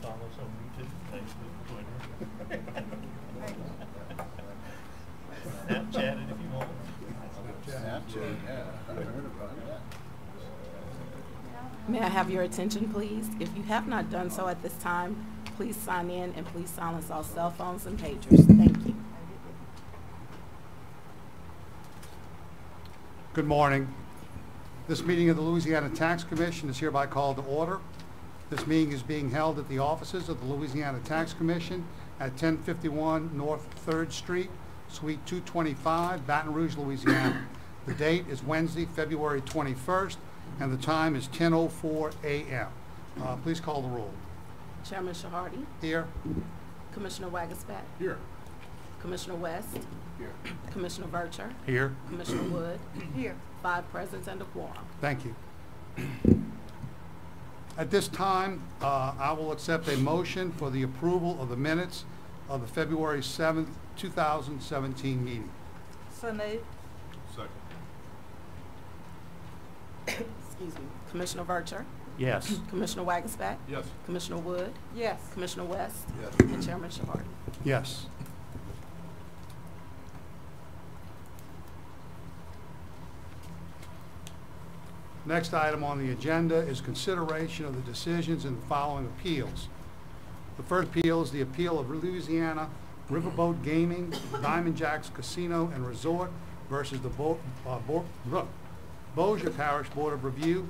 follow us on YouTube, Facebook, Twitter. Snapchat it if you want. Snapchat, yeah. I heard about that. May I have your attention, please? If you have not done so at this time, please sign in and please silence all cell phones and pagers. Thank you. Good morning. This meeting of the Louisiana Tax Commission is hereby called to order. This meeting is being held at the offices of the Louisiana Tax Commission at 1051 North 3rd Street, Suite 225, Baton Rouge, Louisiana. The date is Wednesday, February 21st, and the time is 10:04 a.m. Please call the roll. Chairman Shahardy. Here. Commissioner Wagaspat. Here. Commissioner West. Here. Commissioner Vercher. Here. Commissioner Wood. Here. 5 present and a quorum. Thank you. At this time, I will accept a motion for the approval of the minutes of the February 7th, 2017 meeting. So moved. Second. Excuse me. Commissioner Vercher. Yes. Commissioner Wagaspat. Yes. Commissioner Wood. Yes. Commissioner West. Yes. And Chairman Shahardy. Yes. Next item on the agenda is consideration of the decisions in the following appeals. The first appeal is the appeal of Louisiana Riverboat Gaming, Diamond Jacks Casino and Resort versus the Bossier Parish Board of Review,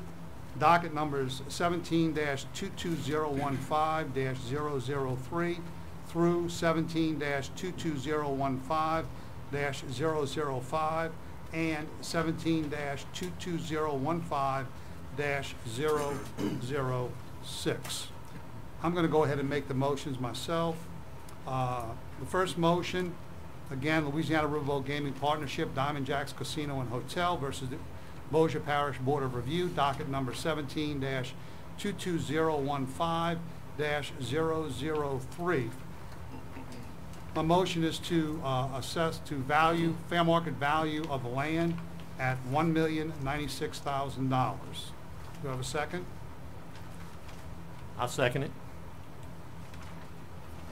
docket numbers 17-22015-003 through 17-22015-005 and 17-22015-006. I'm going to go ahead and make the motions myself. The first motion, again, Louisiana Riverboat Gaming Partnership, Diamond Jacks Casino and Hotel versus the Bossier Parish Board of Review, docket number 17-22015-003. My motion is to assess to value, fair market value of the land at $1,096,000. Do I have a second? I'll second it.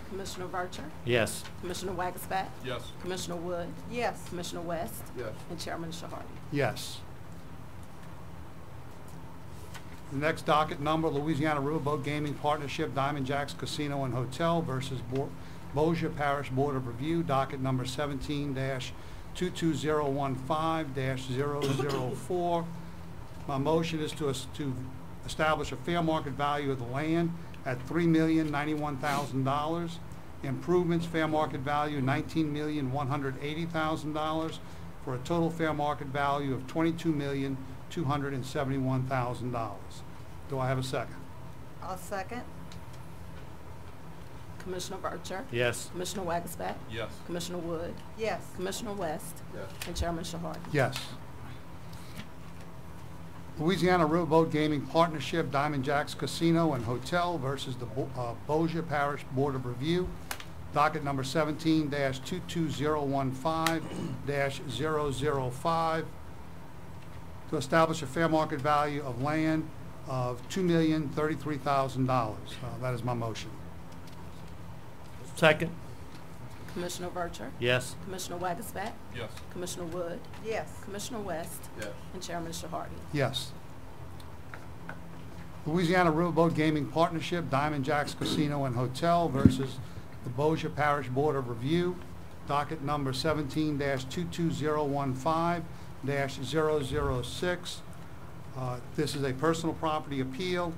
Commissioner Vercher. Yes. Commissioner Wagaspat. Yes. Commissioner Wood. Yes. Commissioner West. Yes. And Chairman Shahardy. Yes. The next docket number, Louisiana Riverboat Gaming Partnership, Diamond Jacks Casino and Hotel versus Bossier Parish Board of Review, docket number 17-22015-004. My motion is to establish a fair market value of the land at $3,091,000. Improvements, fair market value, $19,180,000 for a total fair market value of $22,271,000. Do I have a second? I'll second. Commissioner Vercher. Yes. Commissioner Wagaspat. Yes. Commissioner Wood. Yes. Commissioner West. Yes. And Chairman Shahardy. Yes. Louisiana Riverboat Gaming Partnership, Diamond Jacks Casino and Hotel versus the Bossier Parish Board of Review, docket number 17-22015-005, to establish a fair market value of land of $2,033,000. That is my motion. Second. Commissioner Vercher. Yes. Commissioner Wagaspat. Yes. Commissioner Wood. Yes. Commissioner West. Yes. And Chairman Shahardy. Yes. Louisiana Riverboat Gaming Partnership, Diamond Jacks Casino and Hotel versus the Bossier Parish Board of Review, docket number 17-22015-006. This is a personal property appeal,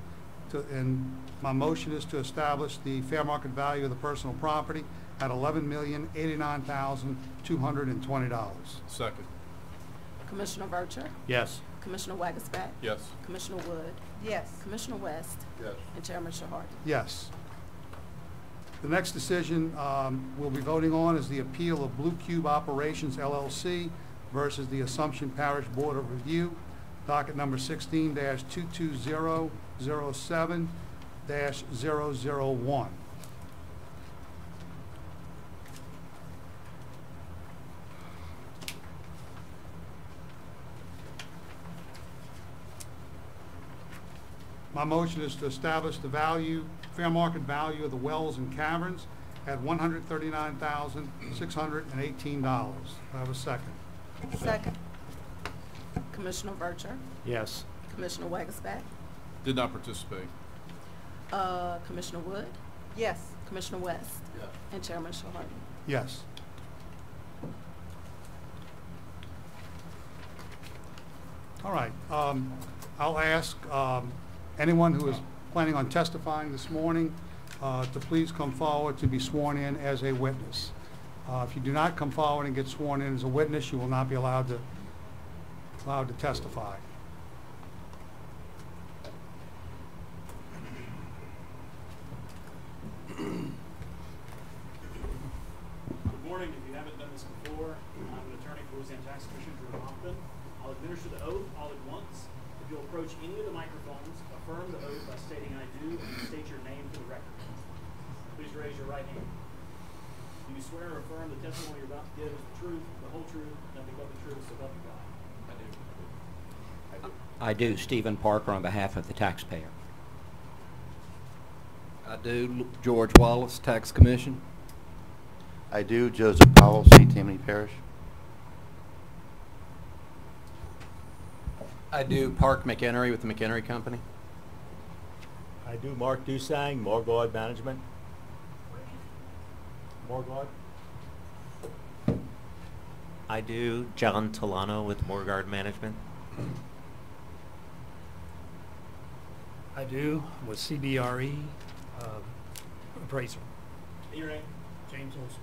and my motion is to establish the fair market value of the personal property at $11,089,220. Second. Commissioner Vercher. Yes. Commissioner Wagaspat. Yes. Commissioner Wood. Yes. Commissioner West. Yes. And Chairman Shahardy. Yes. The next decision we'll be voting on is the appeal of Blue Cube Operations, LLC versus the Assumption Parish Board of Review, docket number 16-22007-001. My motion is to establish the value, fair market value of the wells and caverns at $139,618. Do I have a second? Second. Commissioner Vercher, Yes. Commissioner Wagasback, Did not participate. Commissioner Wood, Yes. Commissioner West, Yes. and Chairman Shahart. Yes. All right. I'll ask anyone who is planning on testifying this morning to please come forward to be sworn in as a witness. If you do not come forward and get sworn in as a witness, you will not be allowed to testify. Good morning. If you haven't done this before, I'm an attorney for Louisiana Tax Commission, Drew Hoffman. I'll administer the oath all at once. If you'll approach any of the microphones, affirm the oath by stating I do and state your name for the record. Please raise your right hand. Do you swear or affirm the testimony you're about to give is the truth, the whole truth, nothing but the truth, so help you God? I do. I do. Stephen Parker on behalf of the taxpayer. I do. George Wallace, Tax Commission. I do. Joseph Powell, St. Tammany Parish. I do. Park McHenry with the McHenry Company. I do. Mark Dusang, Morgard Management. Morgard? I do. John Tolano with Morgard Management. I do, with CBRE appraiser. And your name? James Olson.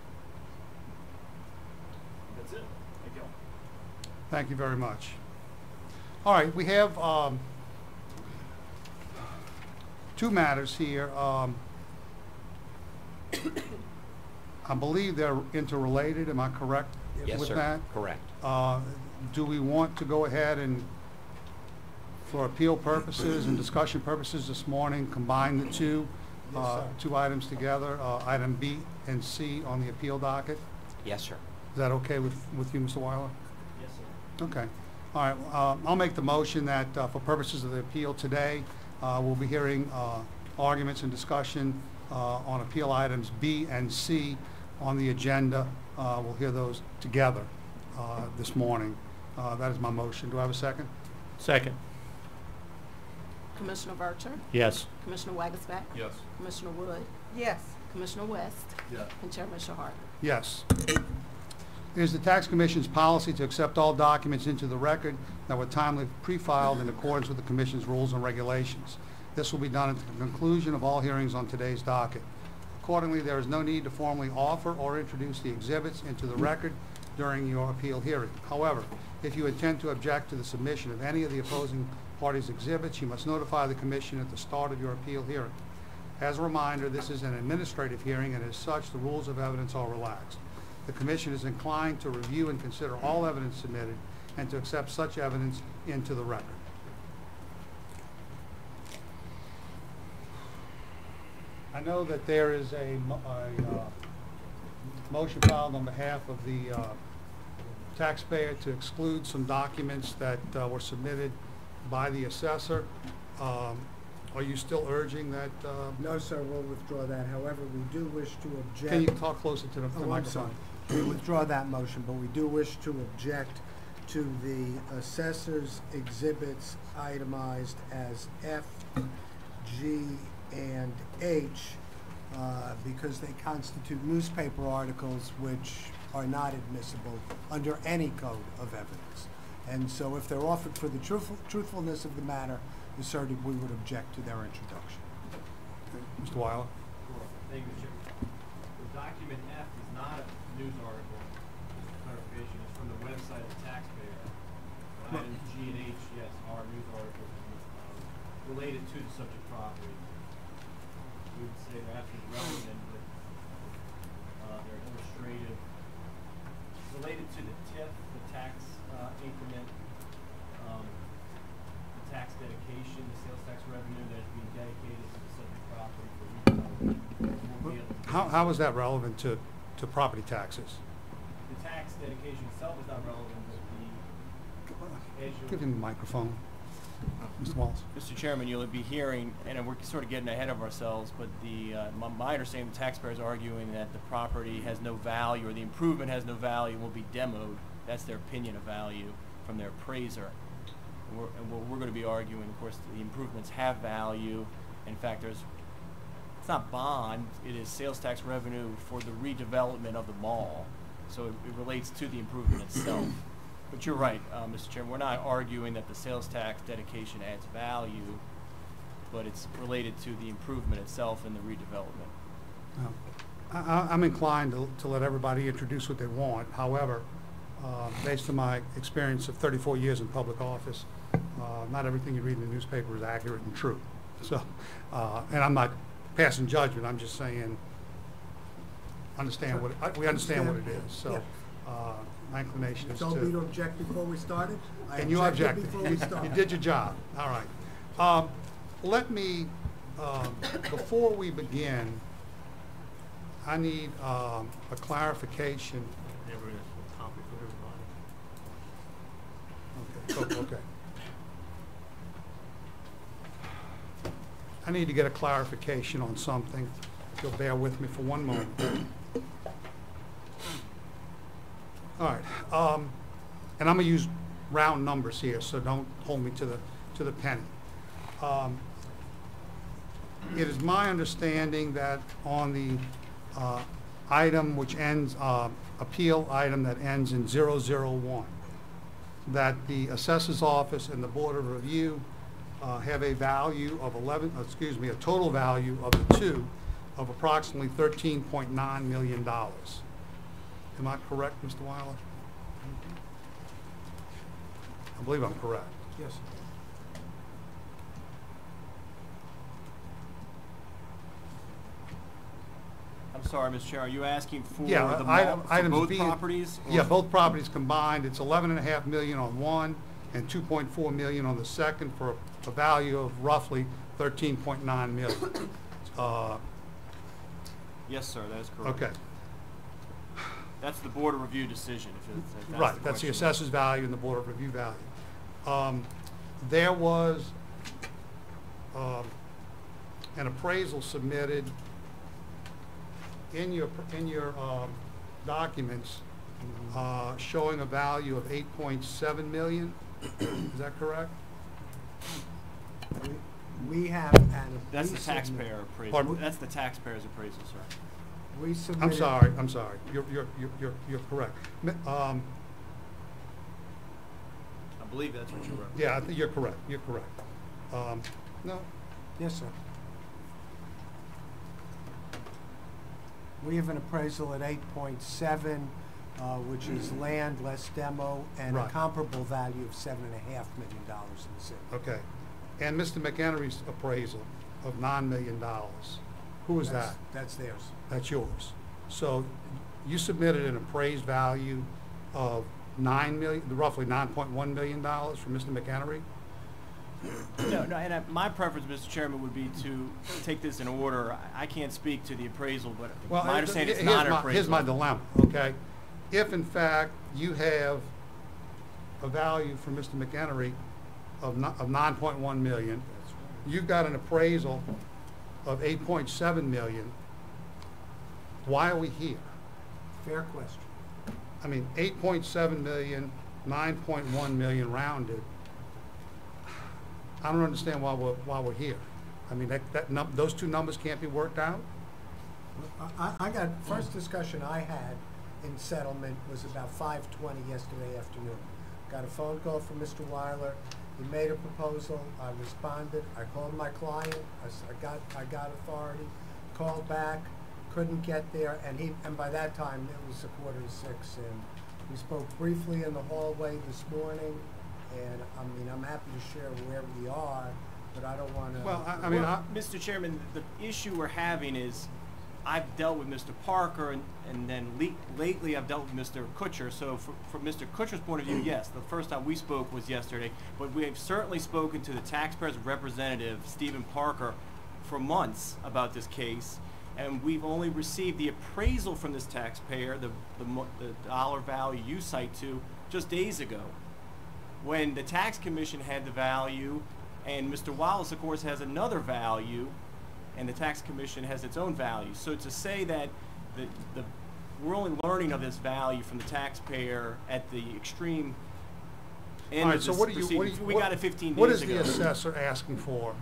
That's it. Thank you all. Thank you very much. All right, we have two matters here. I believe they're interrelated. Am I correct Yes, with sir. that? Correct. Do we want to go ahead and, for appeal purposes and discussion purposes this morning, combine the two items together, item B and C on the appeal docket? Yes, sir. Is that okay with you, Mr. Weiler? Yes, sir. Okay. All right. I'll make the motion that for purposes of the appeal today, we'll be hearing arguments and discussion on appeal items B and C on the agenda. We'll hear those together this morning. That is my motion. Do I have a second? Second. Commissioner Vercher, Yes. Commissioner Wagasback, Yes. Commissioner Wood, Yes. Commissioner West, Yes. and Chairman Shahart. Yes. It is the Tax Commission's policy to accept all documents into the record that were timely pre-filed in accordance with the Commission's rules and regulations. This will be done at the conclusion of all hearings on today's docket. Accordingly, there is no need to formally offer or introduce the exhibits into the record during your appeal hearing. However, if you intend to object to the submission of any of the opposing parties' exhibits, you must notify the Commission at the start of your appeal hearing. As a reminder, this is an administrative hearing, and as such, the rules of evidence are relaxed. The Commission is inclined to review and consider all evidence submitted and to accept such evidence into the record. I know that there is a motion filed on behalf of the taxpayer to exclude some documents that were submitted by the assessor. Are you still urging that? No, sir, we'll withdraw that. However, we do wish to object. Can you talk closer to the Oh, I'm microphone? sorry. We withdraw that motion, but we do wish to object to the assessor's exhibits itemized as F, G, and H because they constitute newspaper articles which are not admissible under any code of evidence. And so if they're offered for the truthfulness of the matter asserted, we would object to their introduction. Okay. Mr. Weiler? Thank you, Chairman. The document F is not a news article. Just for clarification, it's from the website of the taxpayer. Items G and H, yes, are news articles related to the subject property. We would say they're absolutely relevant, but they're illustrative. Related to the TIF, the tax increment, the tax dedication, the sales tax revenue that is being dedicated to the subject property for retail. How is that relevant to property taxes? The tax dedication itself is not relevant, but the Give him the microphone. Mr. Wallace? Mr. Chairman, you'll be hearing, and we're sort of getting ahead of ourselves, but my understanding, the taxpayers are arguing that the property has no value, or the improvement has no value, and will be demoed. That's their opinion of value from their appraiser. And what we're going to be arguing, of course, the improvements have value. In fact, it's not bond, it is sales tax revenue for the redevelopment of the mall. So it relates to the improvement itself. But you're right, Mr. Chairman, we're not arguing that the sales tax dedication adds value, but it's related to the improvement itself and the redevelopment. I'm inclined to let everybody introduce what they want. However, based on my experience of 34 years in public office, not everything you read in the newspaper is accurate and true. So, and I'm not passing judgment, I'm just saying, we understand what it is. So, my inclination is to... You told me to object before we started? And you objected. Before we started. You did your job. All right. Let me, before we begin, I need a clarification. Okay. I need to get a clarification on something. If you'll bear with me for one moment. All right. And I'm going to use round numbers here, so don't hold me to the penny. It is my understanding that on the item which ends, appeal item that ends in 001, that the assessor's office and the Board of Review have a value of a total value of the two of approximately $13.9 million. Am I correct, Mr. Weiler? I believe I'm correct. Yes. I'm sorry, Mr. Chair, are you asking for Yeah, the mall, for both B, properties? Or yeah, both properties combined. It's $11.5 million on one and $2.4 million on the second for a value of roughly $13.9 million. Yes, sir, that is correct. Okay. That's the Board of Review decision. If that's Right, the that's the question. assessor's value and the Board of Review value. There was an appraisal submitted in your documents showing a value of $8.7 million. Is that correct? We have an... That's the taxpayer appraisal. Pardon? That's the taxpayer's appraisal, sir. We submitted... I'm sorry. You're correct. I believe that's what you wrote. Yeah, I think you're correct. You're correct. No. Yes, sir. We have an appraisal at 8.7, which is land less demo, and a Right. comparable value of $7.5 million in the city. Okay. And Mr. McHenry's appraisal of $9 million. Who is that? That's theirs. That's yours. So you submitted an appraised value of roughly $9.1 million from Mr. McHenry? No, and my preference, Mr. Chairman, would be to take this in order. I can't speak to the appraisal, but my understanding is not an appraisal. Here's my dilemma, okay? If in fact you have a value from Mr. McHenry of $9.1 million, you've got an appraisal of $8.7 million, why are we here? Fair question. I mean, 8.7 million, 9.1 million rounded. I don't understand why we're here. I mean, those two numbers can't be worked out? I got, first discussion I had in settlement was about 5:20 yesterday afternoon. Got a phone call from Mr. Weiler. He made a proposal. I responded. I called my client. I got authority. Called back. Couldn't get there, and by that time it was 5:45, and we spoke briefly in the hallway this morning. And I mean, I'm happy to share where we are, but I don't want to. Well, Mr. Chairman, the issue we're having is, I've dealt with Mr. Parker, and then lately I've dealt with Mr. Kutcher. So from Mr. Kutcher's point of view, yes, the first time we spoke was yesterday, but we have certainly spoken to the taxpayer's representative, Stephen Parker, for months about this case, and we've only received the appraisal from this taxpayer, the dollar value you cite to, just days ago. when the tax commission had the value, and Mr. Wallace, of course, has another value, and the tax commission has its own value. So to say that we're only learning of this value from the taxpayer at the extreme end All right, of so this what do proceeding. We got it 15 what days is ago. the assessor asking for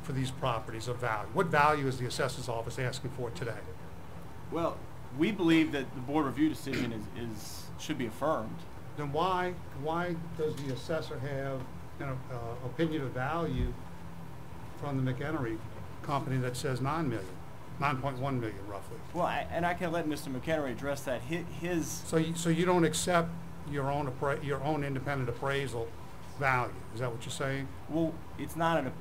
these properties of value? What value is the assessor's office asking for today? Well, we believe that the board review decision should be affirmed. Then why does the assessor have an opinion of value from the McHenry company that says 9 million, 9.1 million roughly? Well, and I can let Mr. McHenry address that. So you don't accept your own independent appraisal value? Is that what you're saying? Well, it's not an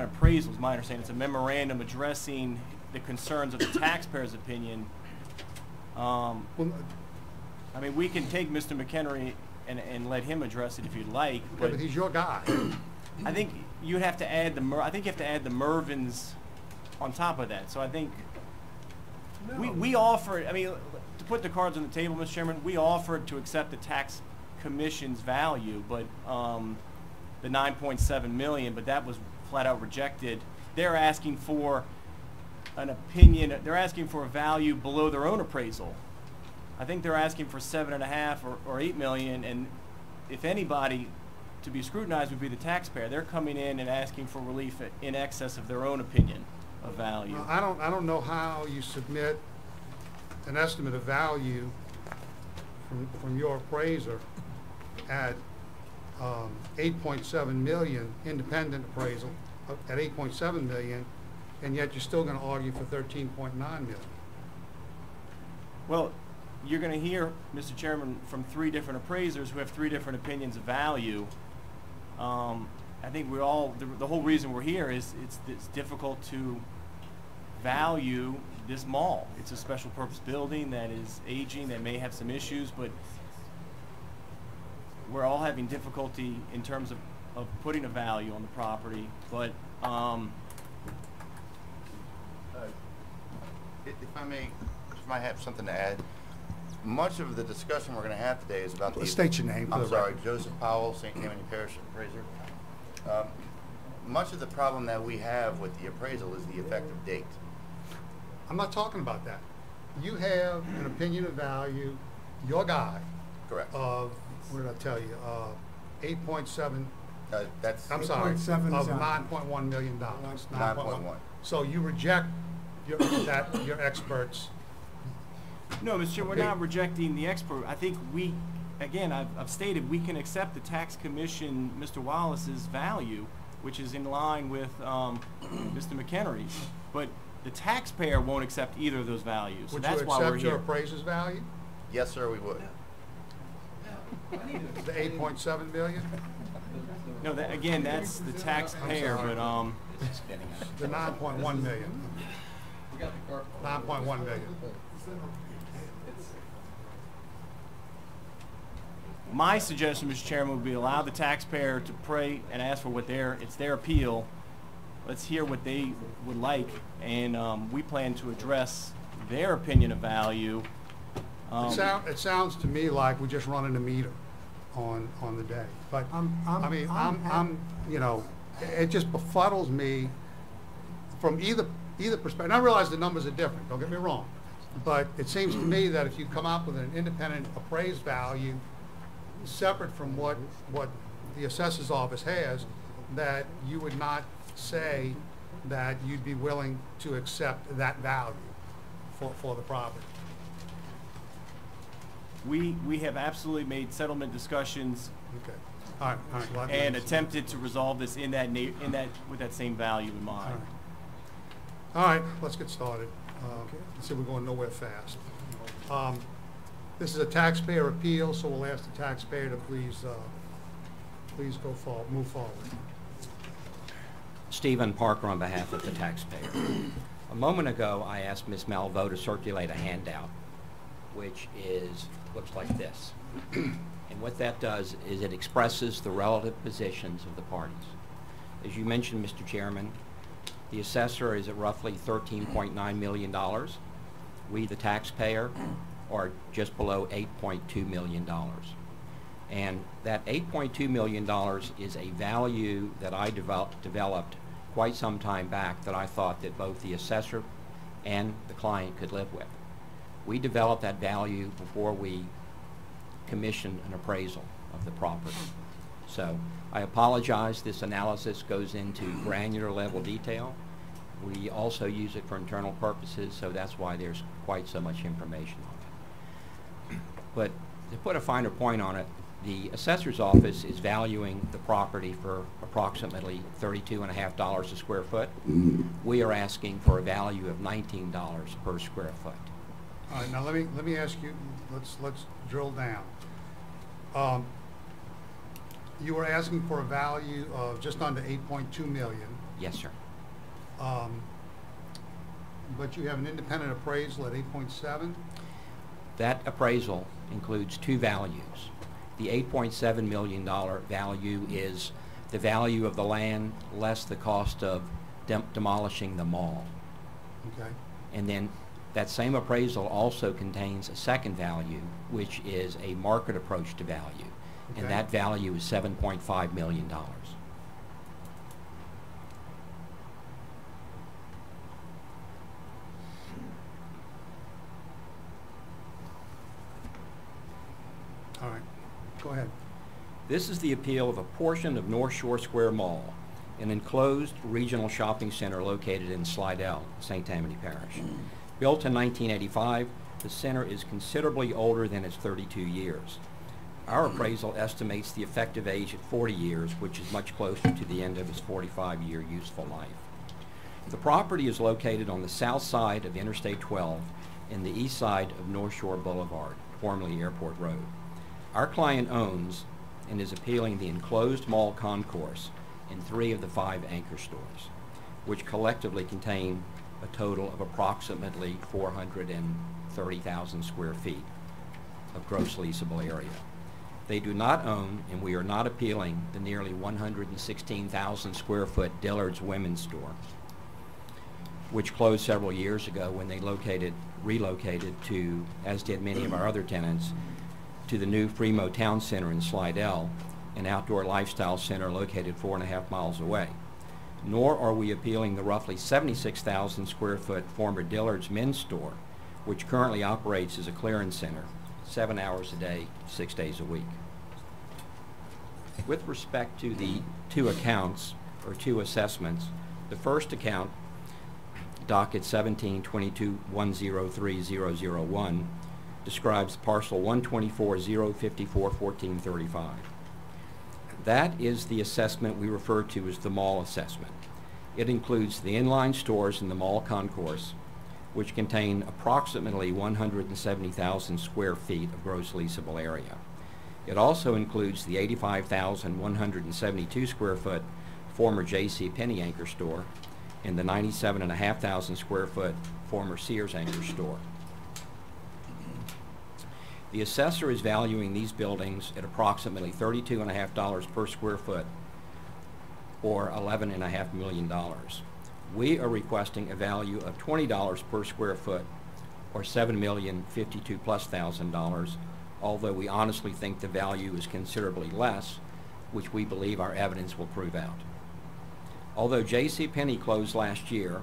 appraisal, is my understanding. It's a memorandum addressing the concerns of the taxpayer's opinion. I mean, we can take Mr. McHenry and let him address it if you'd like. Yeah, but he's your guy. I think you have to add the Mervyns on top of that. So I think we offered. I mean, to put the cards on the table, Mr. Chairman, we offered to accept the tax commission's value, but the 9.7 million, but that was flat out rejected. They're asking for an opinion. They're asking for a value below their own appraisal. I think they're asking for 7.5 or 8 million, and if anybody to be scrutinized would be the taxpayer. They're coming in and asking for relief in excess of their own opinion of value. I don't know how you submit an estimate of value from your appraiser at 8.7 million, independent appraisal at 8.7 million, and yet you're still going to argue for 13.9 million. Well, you're going to hear, Mr. Chairman, from 3 different appraisers who have 3 different opinions of value. I think the whole reason we're here is it's difficult to value this mall. It's a special purpose building that is aging, that may have some issues, but we're all having difficulty in terms of putting a value on the property. But if I may have something to add. Much of the discussion we're going to have today is about the... State your name. I'm sorry, Joseph Powell, St. Tammany Parish Appraiser. Much of the problem that we have with the appraisal is the effective date. I'm not talking about that. You have an opinion of value, your guy. Correct. Of, what did I tell you, 8.7, that's... I'm sorry, of 8.7 is $9.1 million. 9.1. So you reject your experts. no, Mr. Chair, we're not rejecting the expert. I think I've stated we can accept the tax commission, Mr. Wallace's value, which is in line with Mr. McHenry's, but the taxpayer won't accept either of those values. So Would that's you why we're accept your here. appraiser's value? Yes, sir, we would. The 8.7 million? No, again, that's the taxpayer, but The 9.1 million. 9.1 million. my suggestion, Mr. Chairman, would be allow the taxpayer to pray and ask for it's their appeal. Let's hear what they would like, and we plan to address their opinion of value. It sounds to me like we're just running a meter on the day. But I'm you know, it just befuddles me from either perspective. And I realize the numbers are different, don't get me wrong. But it seems to me that if you come up with an independent appraised value separate from what the assessor's office has, that you would not say that you'd be willing to accept that value for the property. We have absolutely made settlement discussions. Okay. All right. Well, and attempted to resolve this with that same value in mind. All right, let's get started. Let's see, we're going nowhere fast. This is a taxpayer appeal, so we'll ask the taxpayer to please move forward. Stephen Parker on behalf of the taxpayer. A moment ago, I asked Ms. Malveaux to circulate a handout, which looks like this. And what that does is it expresses the relative positions of the parties. As you mentioned, Mr. Chairman, the assessor is at roughly $13.9 million. We, the taxpayer, are just below $8.2 million. And that $8.2 million is a value that I developed quite some time back that I thought that both the assessor and the client could live with. We developed that value before we commissioned an appraisal of the property. So I apologize, this analysis goes into granular level detail. We also use it for internal purposes, so that's why there's quite so much information on it. But to put a finer point on it, the assessor's office is valuing the property for approximately $32.50 a square foot. We are asking for a value of $19 per square foot. All right, now let me ask you, let's drill down. You were asking for a value of just under 8.2 million. Yes, sir. But you have an independent appraisal at 8.7? That appraisal includes two values. The $8.7 million value is the value of the land less the cost of demolishing the mall. Okay. And then that same appraisal also contains a second value, which is a market approach to value. Okay. And that value is $7.5 million. All right, go ahead. This is the appeal of a portion of North Shore Square Mall, an enclosed regional shopping center located in Slidell, St. Tammany Parish. Built in 1985, the center is considerably older than its 32 years. Our appraisal estimates the effective age at 40 years, which is much closer to the end of its 45-year useful life. The property is located on the south side of Interstate 12 and the east side of North Shore Boulevard, formerly Airport Road. Our client owns and is appealing the enclosed mall concourse in 3 of the 5 anchor stores, which collectively contain a total of approximately 430,000 square feet of gross leasable area. They do not own, and we are not appealing, the nearly 116,000 square foot Dillard's Women's Store, which closed several years ago when they relocated to, as did many of our other tenants, to the new Fremo Town Center in Slidell, an outdoor lifestyle center located 4.5 miles away. Nor are we appealing the roughly 76,000 square foot former Dillard's Men's Store, which currently operates as a clearance center, 7 hours a day, 6 days a week. With respect to the 2 accounts, or 2 assessments, the first account, docket 1722103001, describes parcel 124,054,1435. That is the assessment we refer to as the mall assessment. It includes the inline stores in the mall concourse, which contain approximately 170,000 square feet of gross leasable area. It also includes the 85,172 square foot former J.C. Penney anchor store and the 97,500 square foot former Sears anchor store. The assessor is valuing these buildings at approximately $32.50 per square foot, or $11.5 million. We are requesting a value of $20 per square foot, or $7,052,000+, although we honestly think the value is considerably less, which we believe our evidence will prove out. Although J.C. Penney closed last year,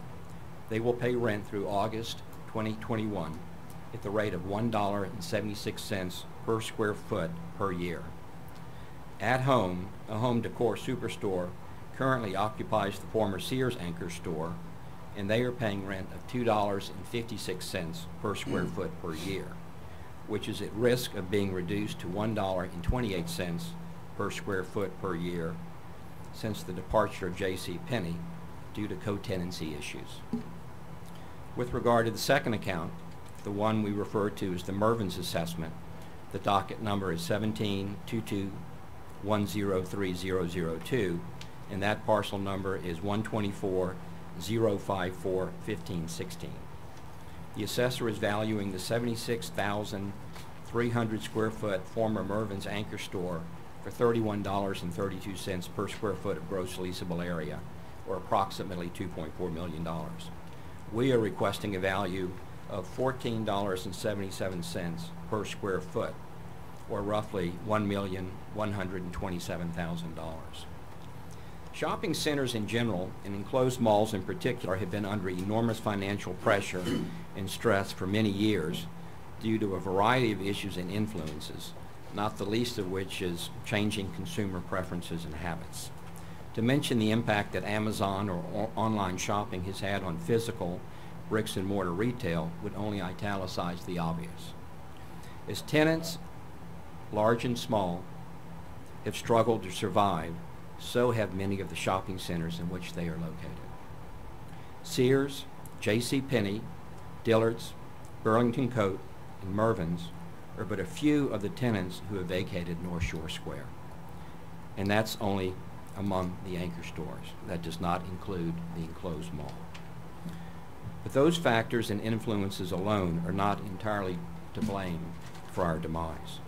they will pay rent through August 2021 at the rate of $1.76 per square foot per year. At Home, a home decor superstore, currently occupies the former Sears anchor store, and they are paying rent of $2.56 per square foot per year, which is at risk of being reduced to $1.28 per square foot per year since the departure of J.C. Penney due to co-tenancy issues. With regard to the second account, the one we refer to as the Mervyn's assessment, the docket number is 1722103002, and that parcel number is 124,054,1516. The assessor is valuing the 76,300 square foot former Mervyn's anchor store for $31.32 per square foot of gross leasable area, or approximately $2.4 million. We are requesting a value of $14.77 per square foot, or roughly $1,127,000. Shopping centers in general, and enclosed malls in particular, have been under enormous financial pressure and stress for many years due to a variety of issues and influences, not the least of which is changing consumer preferences and habits. To mention the impact that Amazon or online shopping has had on physical bricks and mortar retail would only italicize the obvious. As tenants, large and small, have struggled to survive, so have many of the shopping centers in which they are located. Sears, JCPenney, Dillard's, Burlington Coat, and Mervyn's are but a few of the tenants who have vacated North Shore Square. And that's only among the anchor stores. That does not include the enclosed mall. But those factors and influences alone are not entirely to blame for our demise.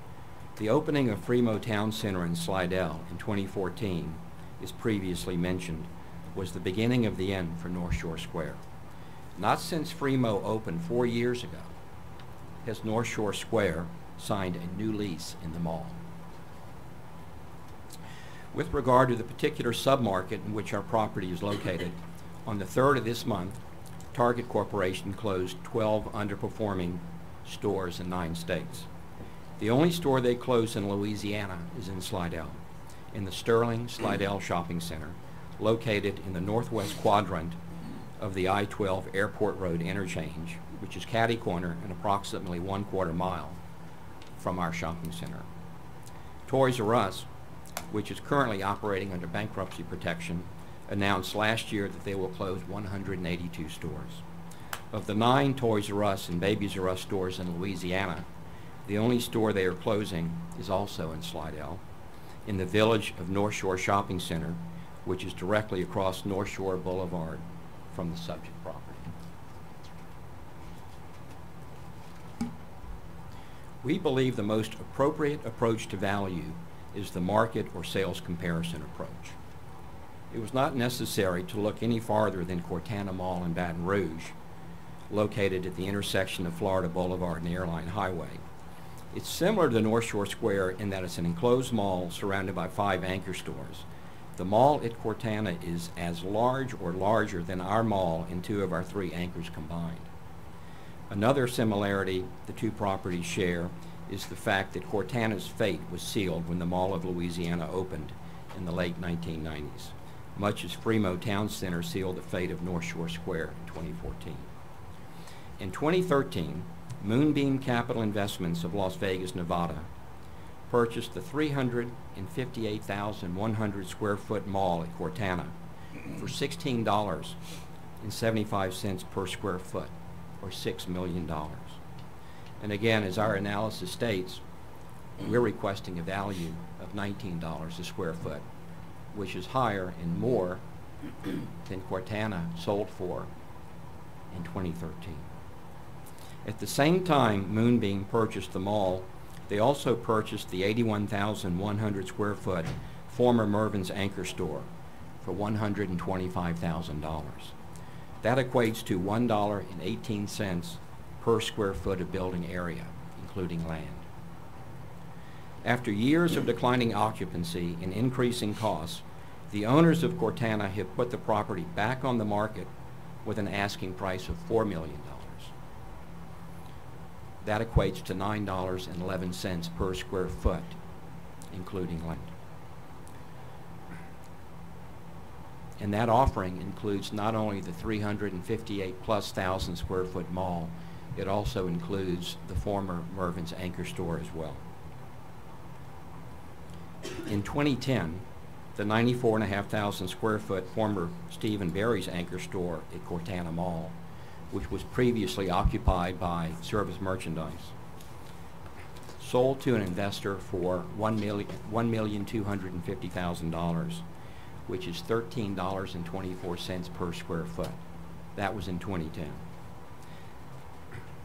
The opening of Fremo Town Center in Slidell in 2014, as previously mentioned, was the beginning of the end for North Shore Square. Not since Fremo opened 4 years ago has North Shore Square signed a new lease in the mall. With regard to the particular submarket in which our property is located, on the 3rd of this month, Target Corporation closed 12 underperforming stores in 9 states. The only store they closed in Louisiana is in Slidell, in the Sterling Slidell Shopping Center, located in the northwest quadrant of the I-12 Airport Road interchange, which is catty-corner and approximately 1/4 mile from our shopping center. Toys R Us, which is currently operating under bankruptcy protection, announced last year that they will close 182 stores. Of the 9 Toys R Us and Babies R Us stores in Louisiana, the only store they are closing is also in Slidell, in the village of North Shore Shopping Center, which is directly across North Shore Boulevard from the subject property. We believe the most appropriate approach to value is the market or sales comparison approach. It was not necessary to look any farther than Cortana Mall in Baton Rouge, located at the intersection of Florida Boulevard and Airline Highway. It's similar to North Shore Square in that it's an enclosed mall surrounded by 5 anchor stores. The mall at Cortana is as large or larger than our mall and 2 of our 3 anchors combined. Another similarity the 2 properties share is the fact that Cortana's fate was sealed when the Mall of Louisiana opened in the late 1990s, much as Fremo Town Center sealed the fate of North Shore Square in 2014. In 2013, Moonbeam Capital Investments of Las Vegas, Nevada, purchased the 358,100 square foot mall at Cortana for $16.75 per square foot, or $6 million. And again, as our analysis states, we're requesting a value of $19 a square foot, which is higher and more than Cortana sold for in 2013. At the same time Moonbeam purchased the mall, they also purchased the 81,100 square foot former Mervyn's anchor store for $125,000. That equates to $1.18 per square foot of building area, including land. After years of declining occupancy and increasing costs, the owners of Cortana have put the property back on the market with an asking price of $4 million. That equates to $9.11 per square foot, including land. And that offering includes not only the 358,000+ square foot mall, it also includes the former Mervyn's anchor store as well. In 2010, the 94,500 square foot former Steve & Barry's anchor store at Cortana Mall, which was previously occupied by Service Merchandise, sold to an investor for $1,250,000, which is $13.24 per square foot. That was in 2010.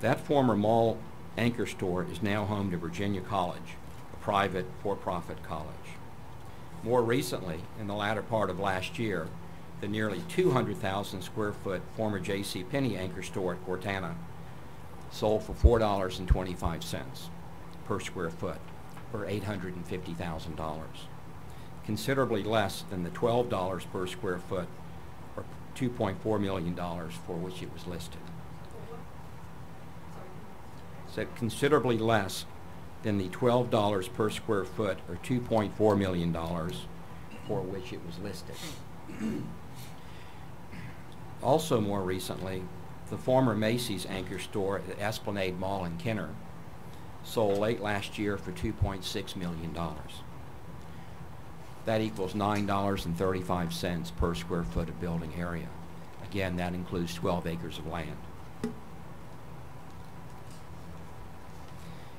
That former mall anchor store is now home to Virginia College, a private for-profit college. More recently, in the latter part of last year, the nearly 200,000 square foot former JCPenney anchor store at Cortana sold for $4.25 per square foot, or $850,000, considerably less than the $12 per square foot or $2.4 million for which it was listed. So considerably less than the $12 per square foot or $2.4 million for which it was listed. Also more recently, the former Macy's anchor store at Esplanade Mall in Kenner sold late last year for $2.6 million. That equals $9.35 per square foot of building area. Again, that includes 12 acres of land.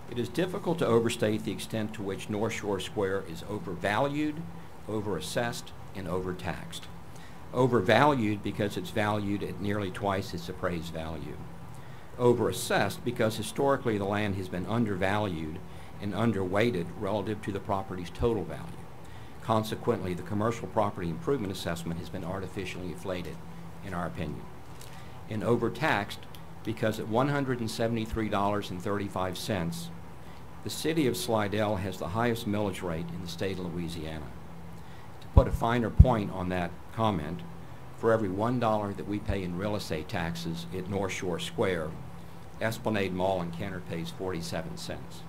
It is difficult to overstate the extent to which North Shore Square is overvalued, overassessed, and overtaxed. Overvalued because it's valued at nearly twice its appraised value. Overassessed because historically the land has been undervalued and underweighted relative to the property's total value. Consequently, the commercial property improvement assessment has been artificially inflated, in our opinion. And overtaxed because at $173.35, the city of Slidell has the highest millage rate in the state of Louisiana. To put a finer point on that comment, for every $1 that we pay in real estate taxes at North Shore Square, Esplanade Mall in Kenner pays 47 cents.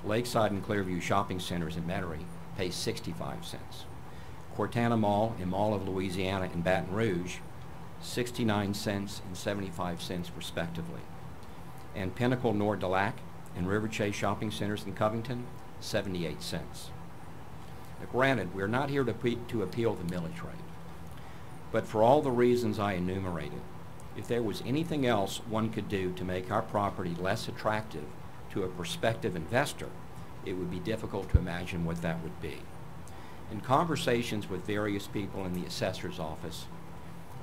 Lakeside and Clearview shopping centers in Metairie pays 65 cents. Cortana Mall and Mall of Louisiana in Baton Rouge, 69 cents and 75 cents respectively. And Pinnacle Nord du Lac and River Chase shopping centers in Covington, 78 cents. Now, granted, we're not here to appeal the millage rate, but for all the reasons I enumerated, if there was anything else one could do to make our property less attractive to a prospective investor, it would be difficult to imagine what that would be. In conversations with various people in the assessor's office,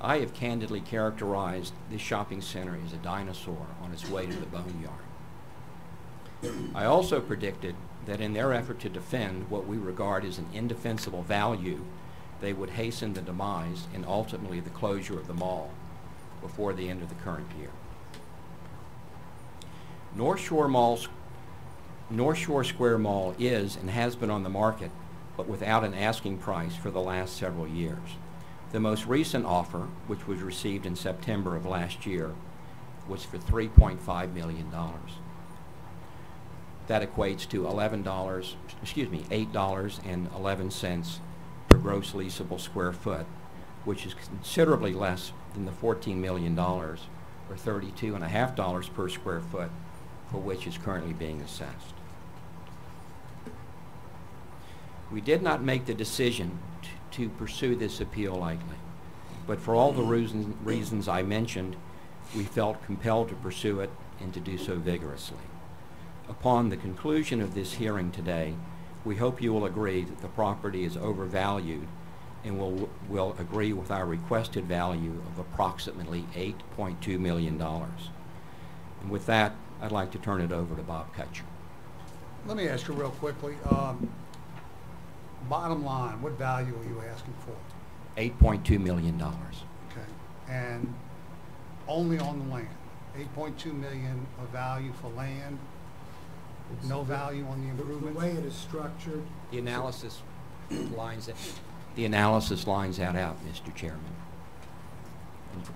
I have candidly characterized this shopping center as a dinosaur on its way to the boneyard. I also predicted that in their effort to defend what we regard as an indefensible value, they would hasten the demise and ultimately the closure of the mall before the end of the current year. North Shore Square Mall is and has been on the market, but without an asking price for the last several years. The most recent offer, which was received in September of last year, was for $3.5 million. That equates to $8.11 per gross leasable square foot, which is considerably less than the $14 million or $32.50 per square foot for which is currently being assessed. We did not make the decision to pursue this appeal lightly, but for all the reasons I mentioned, we felt compelled to pursue it and to do so vigorously. Upon the conclusion of this hearing today, we hope you will agree that the property is overvalued and will agree with our requested value of approximately $8.2 million. And with that, I'd like to turn it over to Bob Kutcher. Let me ask you real quickly, bottom line, what value are you asking for? $8.2 million. Okay, and only on the land, 8.2 million of value for land, no value on the The improvements? way it is structured, The analysis lines that out, Mr. Chairman,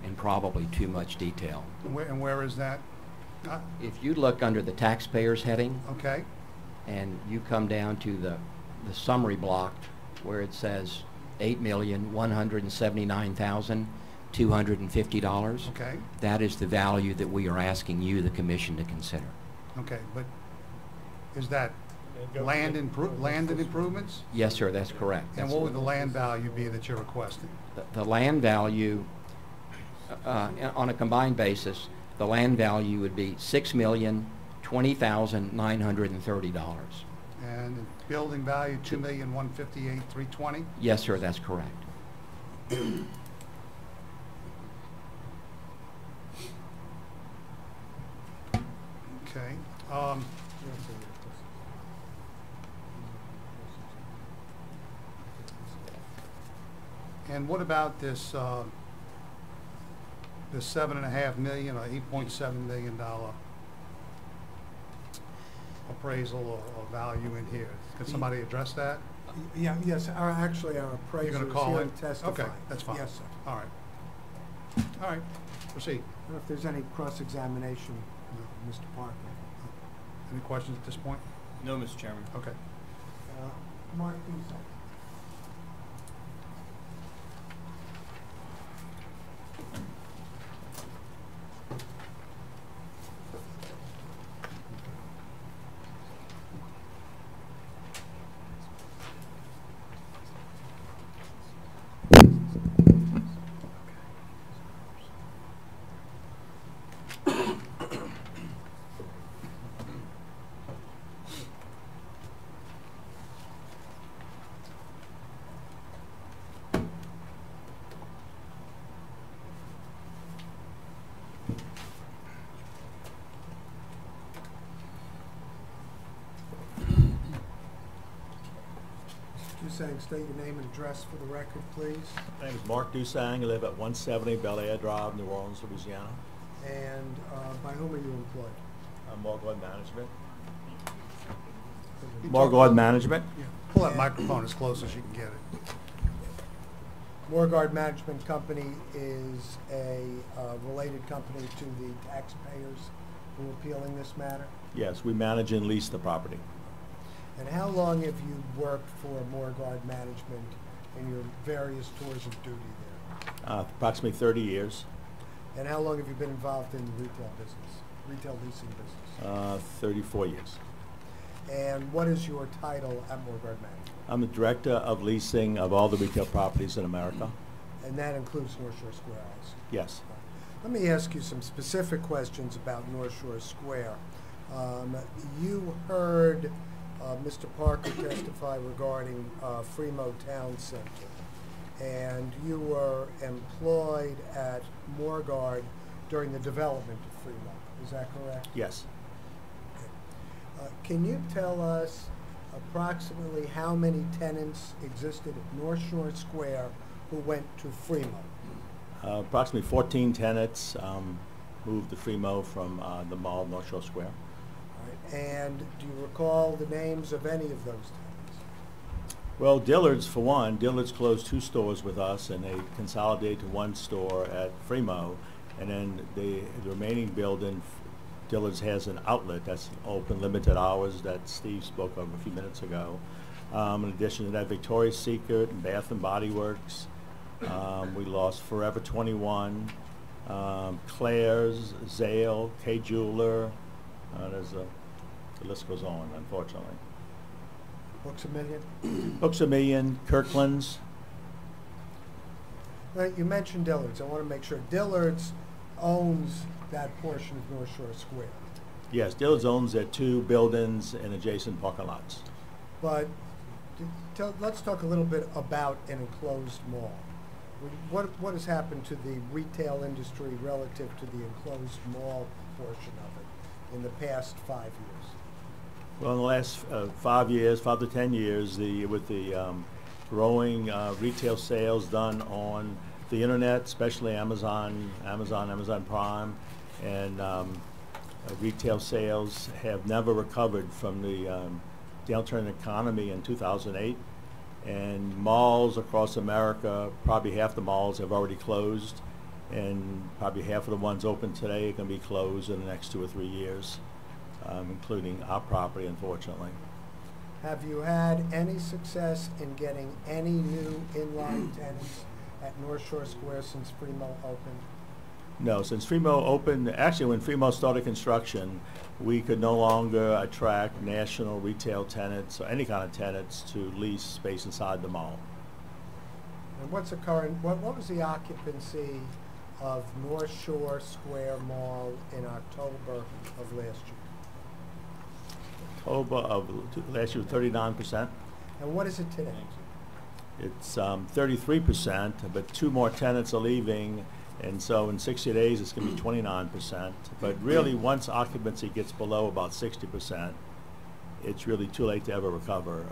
in probably too much detail. And where is that? If you look under the taxpayers heading Okay, and you come down to the summary block where it says $8,179,250. okay, That is the value that we are asking you, the commission, to consider. okay, but is that land and improvements? Yes, sir, that's correct. And what would the land value be that you're requesting? The land value, on a combined basis, the land value would be $6,020,930. And the building value, $2,158,320? Yes, sir, that's correct. Okay. And what about this, this $7.5 million or $8.7 million appraisal or value in here. Could somebody address that? Yeah, yes, actually, our You're appraiser gonna is call here in? to testify. Okay, that's fine. Yes, sir. All right. All right, proceed. I don't know if there's any cross-examination, Mr. Parker. Any questions at this point? No, Mr. Chairman. Okay. Mark Dusak. Dusang, state your name and address for the record, please. My name is Mark Dusang. I live at 170 Bel Air Drive, New Orleans, Louisiana. And by whom are you employed? I'm Morgard Management. You Morgard talk- Management? Yeah. Pull that microphone as close as you can get it. Morgard Management Company is a related company to the taxpayers who are appealing this matter? Yes, we manage and lease the property. And how long have you worked for Morgard Management in your various tours of duty there? Approximately 30 years, And how long have you been involved in the retail business, retail leasing business? 34 years. And what is your title at Morgard Management? I'm the Director of Leasing of all the retail properties in America. And that includes North Shore Square, I assume. Yes. Let me ask you some specific questions about North Shore Square. You heard Mr. Parker testify regarding Fremont Town Center, and you were employed at Morgard during the development of Fremont. Is that correct? Yes. Can you tell us approximately how many tenants existed at North Shore Square who went to Fremont? Approximately 14 tenants moved to Fremont from the mall, North Shore Square. All right. And do you recall the names of any of those tenants? Well, Dillard's, for one, Dillard's closed 2 stores with us, and they consolidated to 1 store at Fremont. And then the remaining building, Dillard's has an outlet that's open limited hours that Steve spoke of a few minutes ago. In addition to that, Victoria's Secret and Bath and Body Works. We lost Forever 21, Claire's, Zale, K Jeweler. The list goes on, unfortunately. Books A Million? Books A Million, Kirkland's. Now, you mentioned Dillard's. I want to make sure. Dillard's owns that portion of North Shore Square. Yes, Dillard's owns their 2 buildings and adjacent parking lots. But let's talk a little bit about an enclosed mall. What has happened to the retail industry relative to the enclosed mall portion of it in the past 5 years? Well, in the last 5 years, 5 to 10 years, with the growing retail sales done on the internet, especially Amazon Prime, and retail sales have never recovered from the downturn in the economy in 2008. And malls across America, probably half the malls have already closed, and probably half of the ones open today are going to be closed in the next 2 or 3 years, including our property, unfortunately. Have you had any success in getting any new inline tenants at North Shore Square since Fremont opened? No, since Fremont opened, actually when Fremont started construction, we could no longer attract national retail tenants or any kind of tenants to lease space inside the mall. And what's the current, what was the occupancy of North Shore Square Mall in October of last year? October of last year was 39%. And what is it today? It's 33%, but 2 more tenants are leaving, and so in 60 days it's going to be 29%. But really, once occupancy gets below about 60%, it's really too late to ever recover.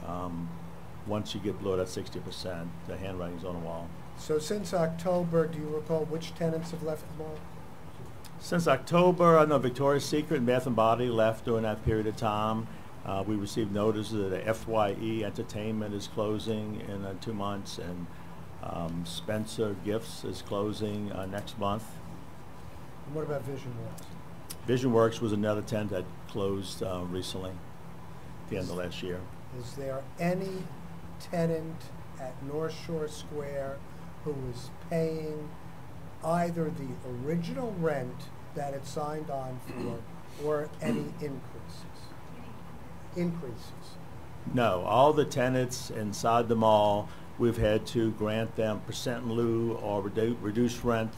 Once you get below that 60%, the handwriting's on the wall. So since October, do you recall which tenants have left the mall? Since October, I know Victoria's Secret and Bath and Body left during that period of time, We received notices that FYE Entertainment is closing in 2 months, and Spencer Gifts is closing next month. And what about Vision Works? Vision Works was another tenant that closed recently, at the end of last year. Is there any tenant at North Shore Square who is paying either the original rent that it signed on for or any increases? No, all the tenants inside the mall, we've had to grant them percent in lieu or reduced rent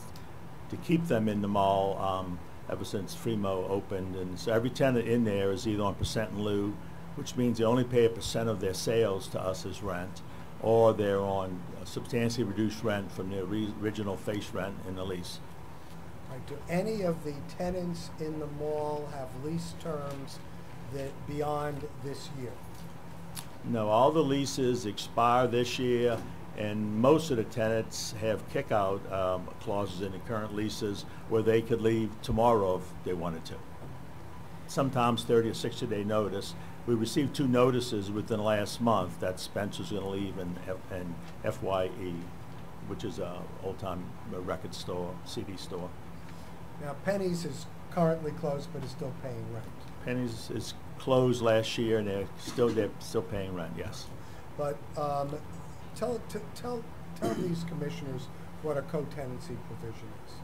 to keep them in the mall ever since Fremo opened. And so every tenant in there is either on percent in lieu, which means they only pay 1% of their sales to us as rent, or they're on substantially reduced rent from their original face rent in the lease. Right, do any of the tenants in the mall have lease terms that beyond this year? No, all the leases expire this year, and most of the tenants have kick-out clauses in the current leases where they could leave tomorrow if they wanted to. Sometimes 30 or 60-day notice. We received 2 notices within the last month that Spencer's going to leave in FYE, which is a old-time record store, CD store. Now, Penny's is currently closed but is still paying rent. Penny's is closed last year, and they're still paying rent, yes. But tell these commissioners what a co-tenancy provision is.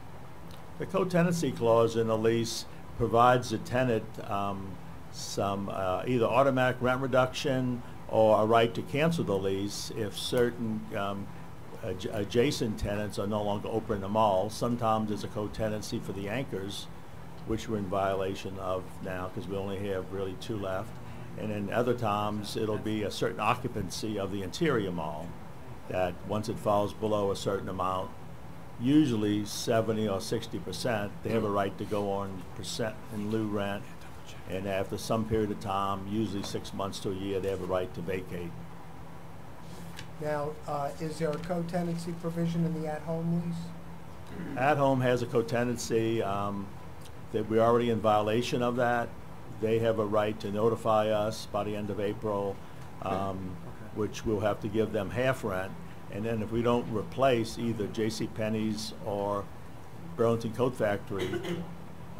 The co-tenancy clause in the lease provides the tenant some either automatic rent reduction or a right to cancel the lease if certain adjacent tenants are no longer open in the mall. Sometimes there's a co-tenancy for the anchors, which we're in violation of now because we only have really 2 left. And then other times it'll be a certain occupancy of the interior mall that once it falls below a certain amount, usually 70 or 60%, they have a right to go on percent in lieu rent. And after some period of time, usually 6 months to a year, they have a right to vacate. Now, is there a co-tenancy provision in the at-home lease? At Home has a co-tenancy that we're already in violation of that. They have a right to notify us by the end of April, which we'll have to give them half rent. And then if we don't replace either JCPenney's or Burlington Coat Factory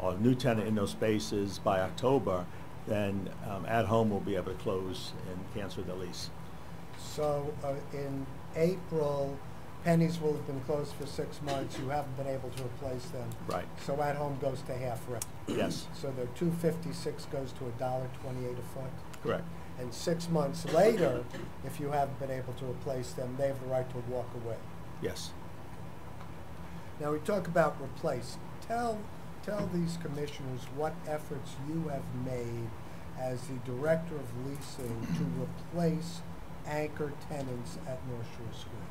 or new tenant in those spaces by October, then At Home will be able to close and cancel the lease. So in April, Penny's will have been closed for 6 months. You haven't been able to replace them. Right. So At Home goes to half rent. Yes. So their $256 goes to $1.28 a foot. Correct. And 6 months later, if you haven't been able to replace them, they have the right to walk away. Yes. Now we talk about replace. Tell these commissioners what efforts you have made as the director of leasing to replace anchor tenants at North Shore Square.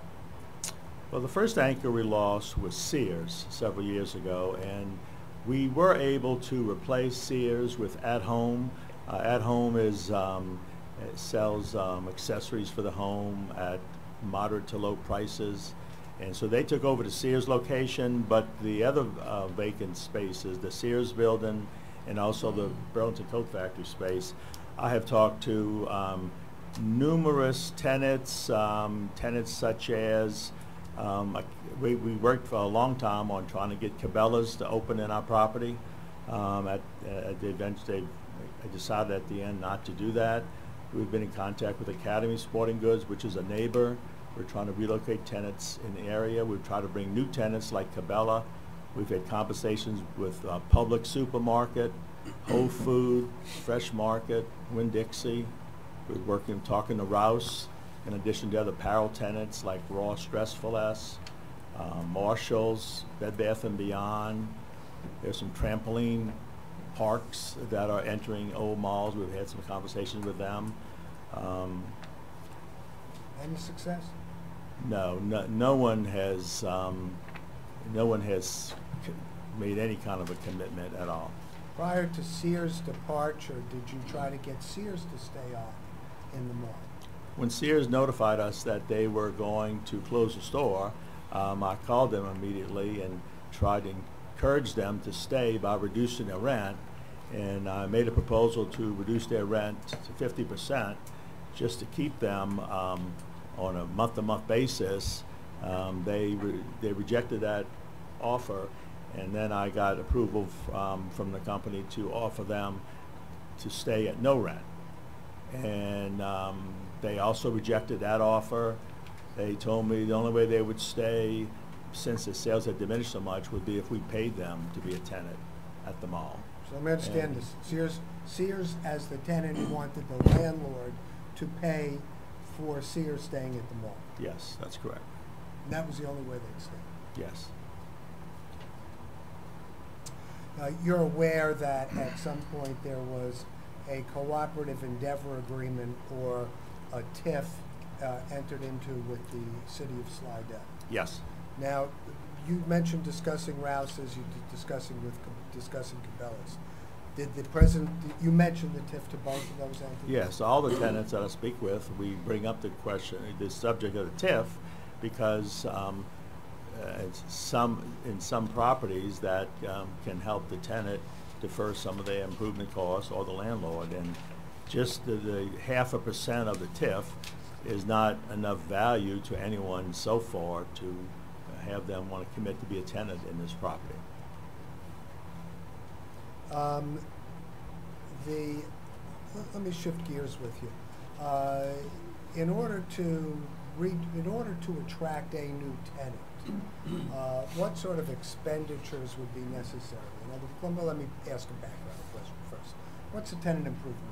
Well, the first anchor we lost was Sears several years ago, and we were able to replace Sears with At Home. At Home is it sells accessories for the home at moderate to low prices. And so they took over the Sears location, but the other vacant spaces, the Sears building and also the Burlington Coat Factory space, I have talked to numerous tenants, tenants such as, we worked for a long time on trying to get Cabela's to open in our property. At the event, they decided at the end not to do that. We've been in contact with Academy Sporting Goods, which is a neighbor. We're trying to relocate tenants in the area. We've tried to bring new tenants like Cabela. We've had conversations with Public Supermarket, Whole Food, Fresh Market, Winn-Dixie. We're talking to Rouse, in addition to other apparel tenants like Ross Dress for Less, Marshalls, Bed Bath & Beyond. There's some trampoline parks that are entering old malls. We've had some conversations with them. Any success? No one has made any kind of a commitment at all. Prior to Sears' departure, did you try to get Sears to stay on in the mall? When Sears notified us that they were going to close the store, I called them immediately and tried to encourage them to stay by reducing their rent. And I made a proposal to reduce their rent to 50% just to keep them on a month-to-month basis. They rejected that offer, and then I got approval from the company to offer them to stay at no rent. And they also rejected that offer. They told me the only way they would stay, since the sales had diminished so much, would be if we paid them to be a tenant at the mall. So let me understand And- this. Sears, as the tenant, wanted the landlord to pay for Sears staying at the mall. Yes, that's correct. And that was the only way they'd stay. Yes. You're aware that at some point there was a cooperative endeavor agreement or a TIF entered into with the city of Slidell. Yes. Now, you mentioned discussing Rouse's, discussing Cabela's. Did the president, you mentioned the TIF to both of those entities? Yes, all the tenants that I speak with, we bring up the question, the subject of the TIF, because in some properties that can help the tenant defer some of their improvement costs or the landlord, and just the 0.5% of the TIF is not enough value to anyone so far to have them want to commit to be a tenant in this property. Let me shift gears with you. In order to attract a new tenant, what sort of expenditures would be necessary? Let me ask a background question first. What's a tenant improvement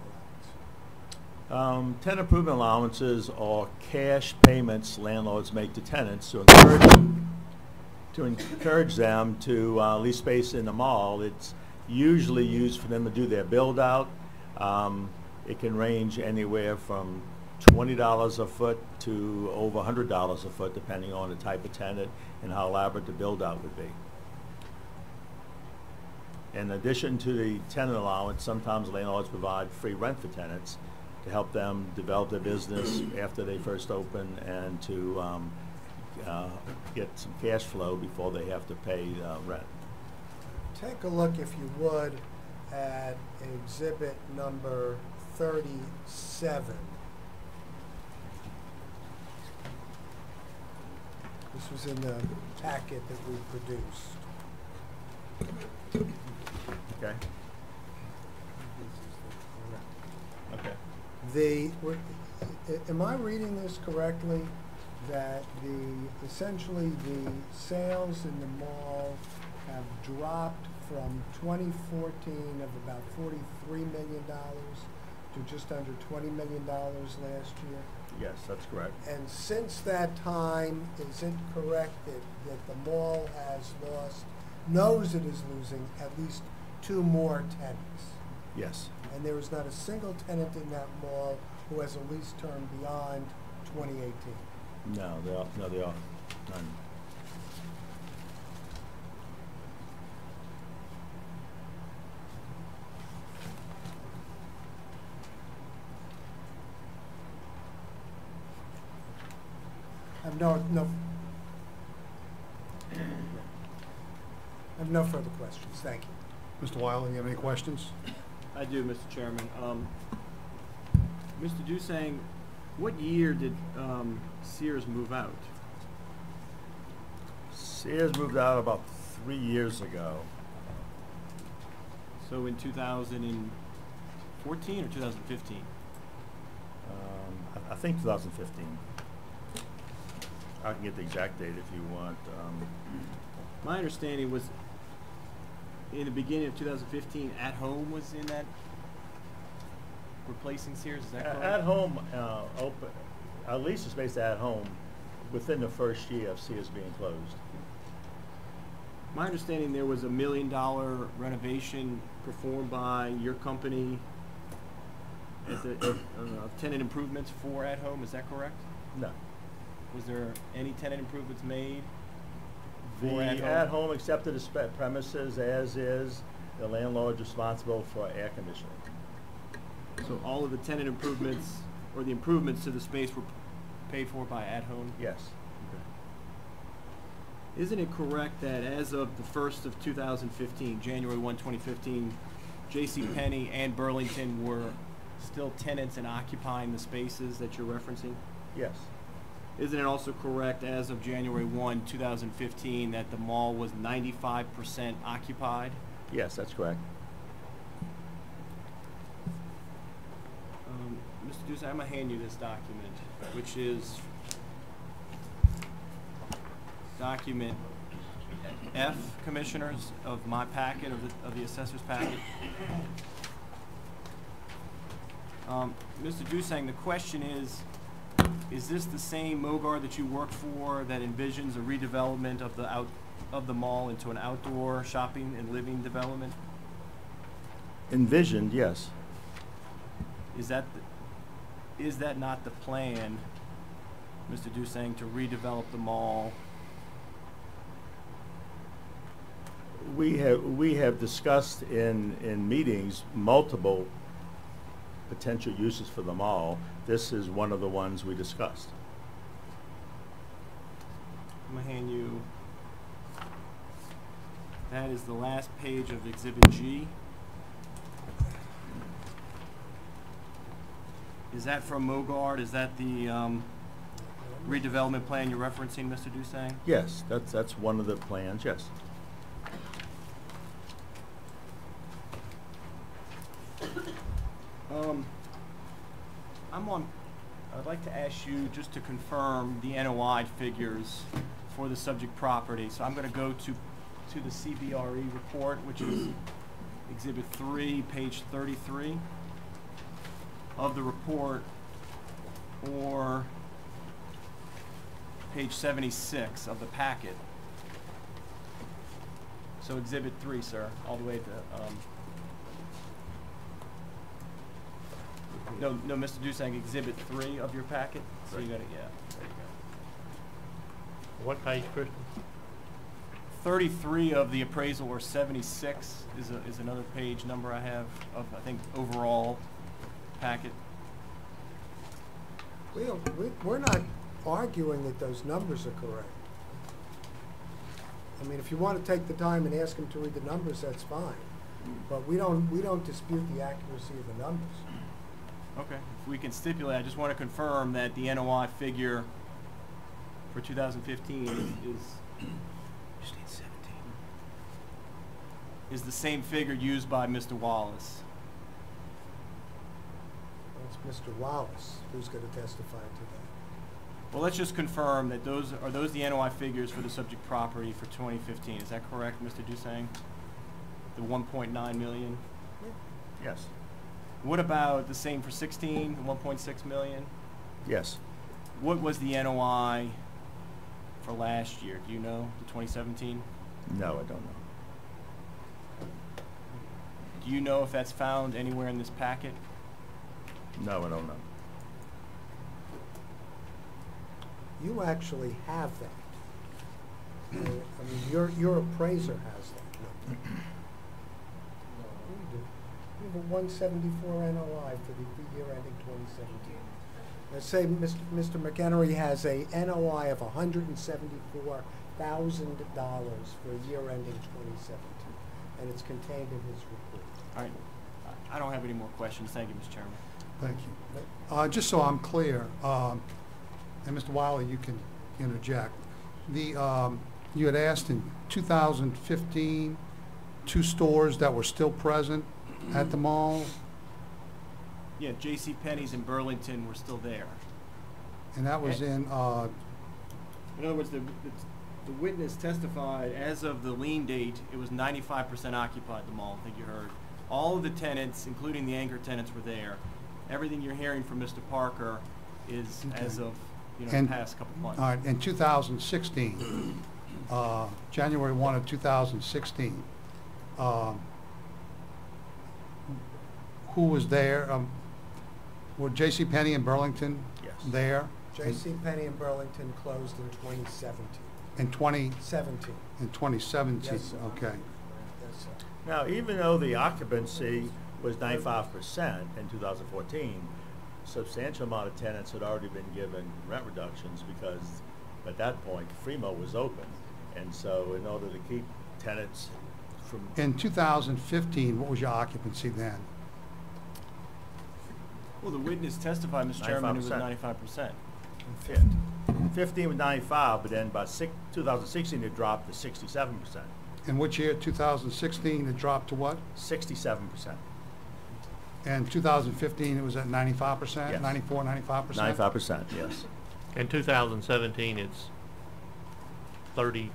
allowance? Tenant improvement allowances are cash payments landlords make to tenants to encourage them to lease space in the mall. It's usually used for them to do their build out. It can range anywhere from $20 a foot to over $100 a foot, depending on the type of tenant and how elaborate the build out would be. In addition to the tenant allowance, sometimes landlords provide free rent for tenants to help them develop their business after they first open and to get some cash flow before they have to pay rent. Take a look, if you would, at exhibit number 37. This was in the packet that we produced. Okay. Okay. Am I reading this correctly, that essentially the sales in the mall have dropped from 2014 of about $43 million to just under $20 million last year? Yes, that's correct. And since that time, is it correct that the mall knows it is losing at least 2 more tenants? Yes. And there is not a single tenant in that mall who has a lease term beyond 2018? No, they are. None. I have no further questions. Thank you. Mr. Wiley, you have any questions? I do, Mr. Chairman. Mr. Dusang, what year did Sears move out? Sears moved out about 3 years ago. So in 2014 or 2015? I think 2015. I can get the exact date if you want. My understanding was in the beginning of 2015, At Home was in that replacing Sears. Is that correct? At Home our lease is based At Home within the first year of Sears being closed. My understanding there was $1 million renovation performed by your company of tenant improvements for At Home. Is that correct? No. Was there any tenant improvements made? The At Home accepted the premises as is. The landlord's responsible for air conditioning. So all of the tenant improvements or the improvements to the space were paid for by At Home? Yes. Isn't it correct that as of the 1st of 2015, January 1, 2015, JCPenney and Burlington were still tenants and occupying the spaces that you're referencing? Yes. Isn't it also correct, as of January 1, 2015, that the mall was 95% occupied? Yes, that's correct. Mr. Duce, I'm going to hand you this document, which is document F, Commissioners, of my packet, of the assessor's packet. Mr. Dusang, the question is this the same MOGAR that you worked for that envisions a redevelopment of the mall into an outdoor shopping and living development? Envisioned, yes. Is that not the plan, Mr. Dusang, to redevelop the mall? We have discussed in meetings multiple potential uses for the mall. This is one of the ones we discussed. I'm going to hand you, that is the last page of Exhibit G. Is that from MOGARD? Is that the redevelopment plan you're referencing, Mr. Dusang? Yes, that's one of the plans, yes. I'd like to ask you just to confirm the NOI figures for the subject property. So I'm going to go to the CBRE report, which is Exhibit 3, page 33 of the report, or page 76 of the packet. So Exhibit 3, sir, all the way to no, Mr. Dusang, Exhibit 3 of your packet. So you got it, yeah. There you go. What page, Kristen? 33 of the appraisal, or 76 is another page number I have of, I think, overall packet. We're not arguing that those numbers are correct. I mean, if you want to take the time and ask him to read the numbers, that's fine. But we don't dispute the accuracy of the numbers. Okay, if we can stipulate, I just want to confirm that the NOI figure for 2015 is the same figure used by Mr. Wallace. It's Mr. Wallace who's going to testify to that. Well, let's just confirm that those the NOI figures for the subject property for 2015. Is that correct, Mr. Dusang? The 1.9 million? Yes. What about the same for 16, 1.6 million? Yes. What was the NOI for last year? Do you know, the 2017? No, I don't know. Do you know if that's found anywhere in this packet? No, I don't know. You actually have that. I mean, your appraiser has that number. You do. You have a 174 NOI for the year ending 2017. Let's say Mr. McHenry has a NOI of $174,000 for a year ending 2017, and it's contained in his report. All right. I don't have any more questions. Thank you, Mr. Chairman. Thank you. Just so I'm clear, and Mr. Wiley, you can interject. You had asked in 2015 two stores that were still present at the mall, Yeah, JCPenney's in Burlington were still there. and that was in In other words, the witness testified as of the lien date, it was 95% occupied, the mall, I think you heard. All of the tenants, including the anchor tenants, were there. Everything you're hearing from Mr. Parker is Okay. as of, the And- past couple months. all right, in 2016, January 1 of 2016, who was there? Were JCPenney and Burlington Yes. there? JCPenney in Burlington closed in 2017. In 17. 2017, Yes, sir. okay. Yes, sir. Now, even though the occupancy was 95% in 2014, a substantial amount of tenants had already been given rent reductions because at that point, Fremo was open. And so in order to keep tenants from, In 2015, what was your occupancy then? Well, the witness testified, Mr. Chairman, it was 95%. 95%. 15 was 95, but then by 2016 it dropped to 67%. In which year, 2016, it dropped to what? 67%. And 2015, it was at 95%, Yes. 94, 95%? 95%, yes. In 2017, it's 30.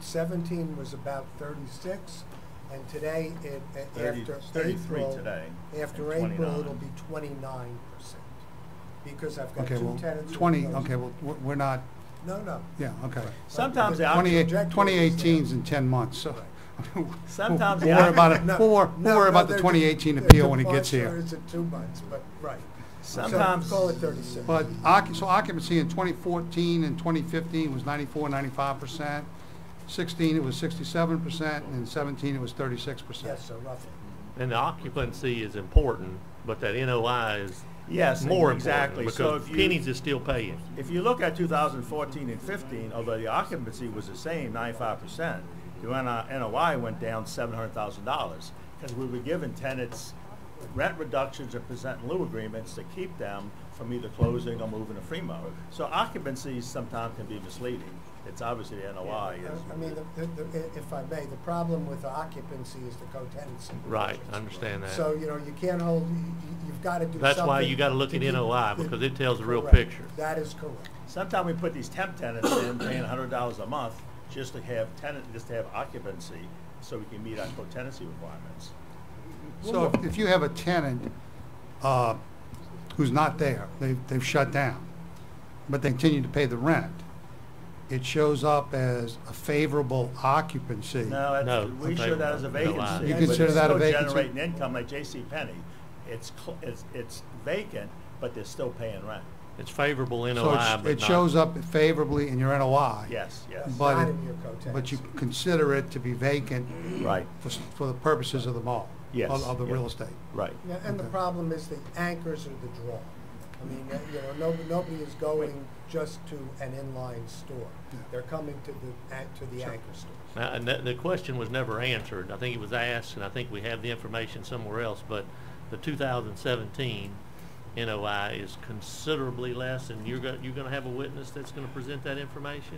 17 was about 36, and today, after 33 April, today, after and April, 29. it'll be 29%. Because I've got Okay, two well, tenants. who 20, closed. okay, well, we're not, No. yeah, okay. Sometimes the 2018's in 10 months, so. Sometimes We'll the worry about it, No, we'll worry about the they're 2018 the appeal when it gets departure here. is at 2 months, but, right. Sometimes- So call it 36. But so occupancy in 2014 and 2015 was 94, 95%. 16, it was 67%, and in 17, it was 36%. Yes, so roughly. And the occupancy is important, but that NOI is Yes, more exactly. important So because if you- pennies is still paying. If you look at 2014 and 15, although the occupancy was the same, 95%, the NOI went down $700,000 because we were giving tenants rent reductions or percent in lieu agreements to keep them from either closing or moving to free mode. So occupancy sometimes can be misleading. It's obviously the NOI is. I mean, if I may, the problem with occupancy is the co-tenancy. Right, I understand that. So, you can't hold, you've got to do something. That's why you got to look at keep NOI because it tells the real correct. picture. That is correct. Sometimes we put these temp tenants in paying $100 a month just to have occupancy so we can meet our co-tenancy requirements. So if you have a tenant who's not there, they've shut down, but they continue to pay the rent, it shows up as a favorable occupancy. No, No, we show that as a favorable. vacancy. You but consider it's that a still vacancy? generating income like J.C. Penney. It's vacant, but they're still paying rent. It's favorable So NOI, but it not. shows up favorably in your NOI. Yes, yes. But Not it- in your co-tenancy. But you consider it to be vacant Right, for the purposes of the mall. Yes, Of the yeah. real estate. right. Yeah, and the Okay. problem is the anchors are the draw. I mean, nobody is going just to an inline store. Yeah. They're coming to the anchor stores. Now, and the question was never answered. I think it was asked, and I think we have the information somewhere else, but the 2017 NOI is considerably less, and you're going to have a witness that's going to present that information?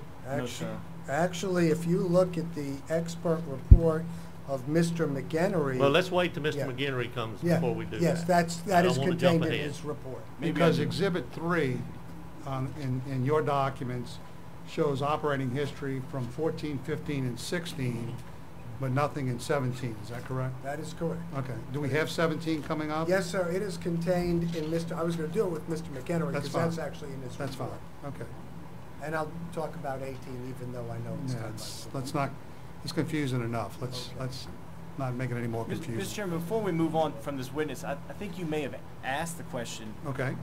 Actually, if you look at the expert report of Mr. McHenry. Well, let's wait till Mr. Yeah. McHenry comes Yeah, before we do that. yes, that I is don't wanna jump contained in ahead. his report. Because Exhibit 3 in your documents shows operating history from 14, 15, and 16, but nothing in 17. Is that correct? That is correct. Okay. Do we have 17 coming up? Yes, sir, it is contained in I was going to do it with Mr. McHenry That's because fine. that's actually in his That's fine. report. Okay. And I'll talk about 18 even though I know it's Yeah, not let's not, it's confusing enough. Let's not make it any more Mr. confusing. Chairman, before we move on from this witness, I think you may have asked the question. Okay.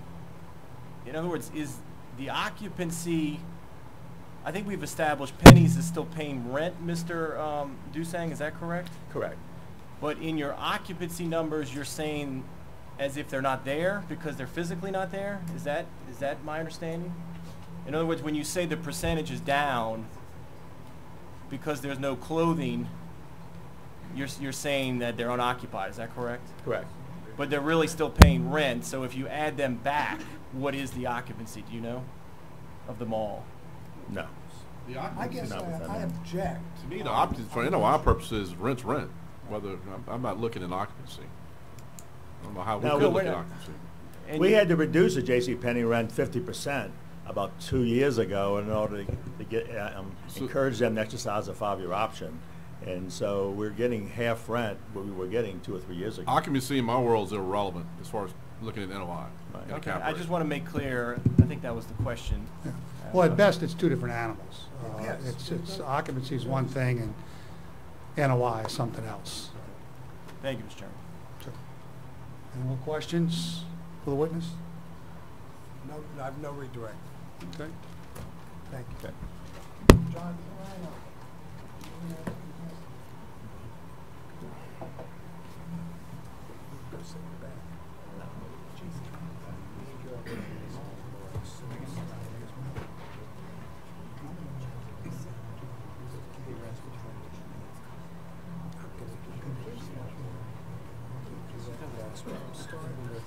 In other words, is the occupancy, I think we've established Penny's is still paying rent, Mr. Dusang, is that correct? Correct. But in your occupancy numbers, you're saying as if they're not there because they're physically not there? Is that my understanding? In other words, when you say the percentage is down because there's no clothing, you're saying that they're unoccupied, is that correct? Correct. But they're really still paying rent, so if you add them back, what is the occupancy, do you know, of the mall? No. The I occupancy, guess not within I that. object. to me, the occupancy, for NOI purposes, rent's rent. Whether, I'm not looking at occupancy. I don't know how we No, could we're look at not. occupancy. And We you- had to reduce the J.C. Penney rent 50% about 2 years ago in order to get encourage them to exercise a 5-year option. And so we're getting half rent what we were getting 2 or 3 years ago. Occupancy in my world is irrelevant as far as looking at NOI. and a Okay, cap I rate. just want to make clear, I think that was the question. Yeah. Well, at best, it's two different animals. Yes. It's occupancy is one thing and NOI is something else. Thank you, Mr. Chairman. Any more questions for the witness? No, I have no redirect. Okay. Thank you. Okay. John, Starting with,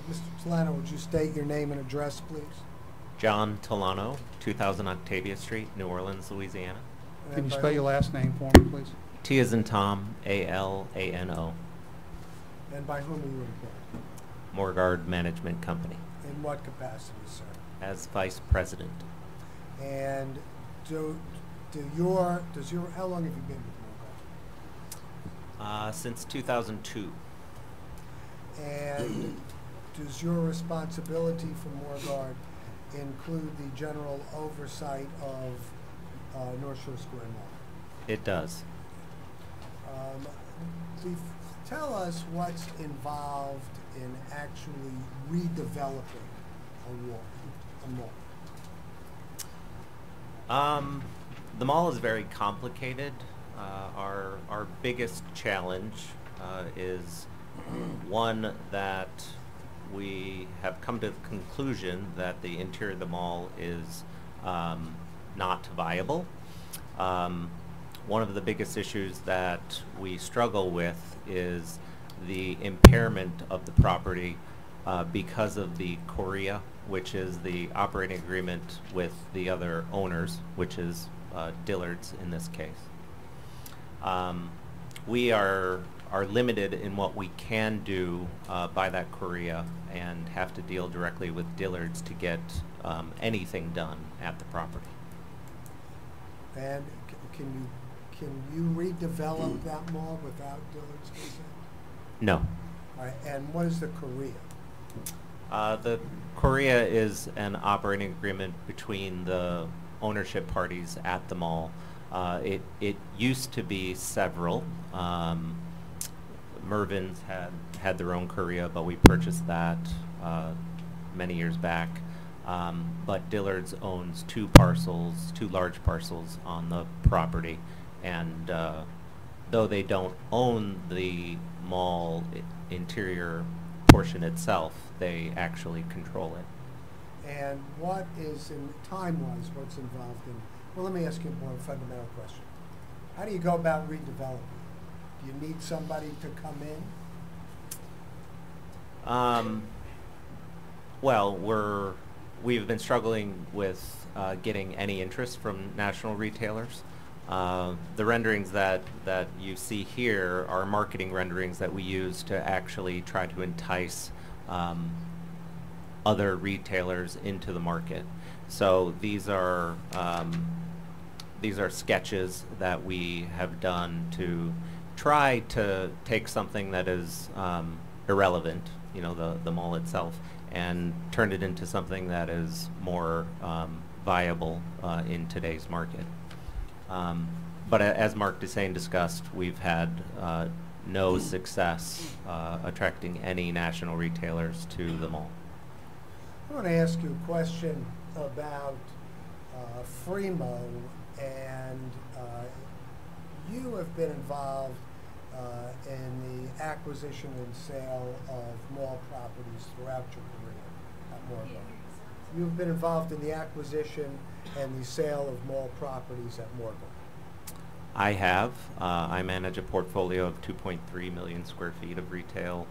Mr. Solano, would you state your name and address, please? John Tolano, 2000 Octavia Street, New Orleans, Louisiana. Can you spell your last name for me, please? T as in Tom, A-L-A-N-O. And by whom are you employed? Morgard Management Company, In what capacity, sir? as Vice President. And how long have you been with Morgan? Since 2002. And does your responsibility for Morgard include the general oversight of North Shore Square Mall? It does. Tell us what's involved in actually redeveloping a mall. The mall is very complicated. Our biggest challenge is one that we have come to the conclusion that the interior of the mall is not viable. One of the biggest issues that we struggle with is the impairment of the property because of the Korea, which is the operating agreement with the other owners, which is Dillard's in this case. We are limited in what we can do by that Korea and have to deal directly with Dillard's to get anything done at the property. And can you redevelop that mall without Dillard's consent? No. All right, and what is the Korea? The Korea is an operating agreement between the ownership parties at the mall. It used to be several. Mervyn's had their own Korea, but we purchased that many years back. But Dillard's owns two large parcels on the property, and though they don't own the mall interior portion itself, they actually control it. And what is, time-wise, what's involved in, well, let me ask you a more fundamental question. How do you go about redeveloping? Do you need somebody to come in? Well, we've been struggling with getting any interest from national retailers. The renderings that you see here are marketing renderings that we use to actually try to entice other retailers into the market. So these are sketches that we have done to try to take something that is irrelevant, you know, the mall itself, and turn it into something that is more viable in today's market. But as Mark Dessain discussed, we've had no success attracting any national retailers to the mall. I want to ask you a question about Fremo, and you have been involved in the acquisition and sale of mall properties throughout your career at Morgan. You've been involved in the acquisition and the sale of mall properties at Morgan. I have. I manage a portfolio of 2.3 million square feet of retail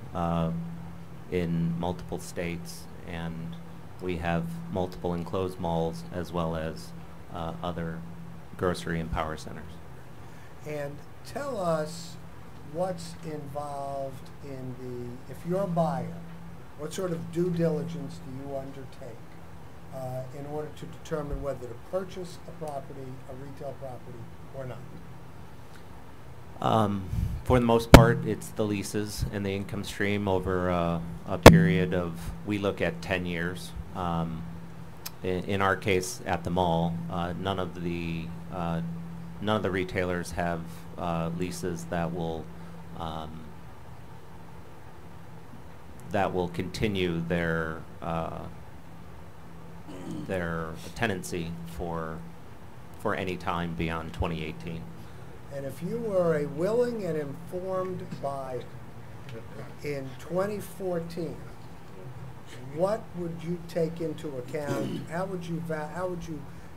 in multiple states, and we have multiple enclosed malls as well as other grocery and power centers. And tell us what's involved in the, if you're a buyer, what sort of due diligence do you undertake in order to determine whether to purchase a property, a retail property, or not? For the most part, it's the leases and the income stream over a period of, we look at 10 years. In our case, at the mall, none of the retailers have that will continue their tenancy for any time beyond 2018. And if you were a willing and informed buyer in 2014, what would you take into account? How would you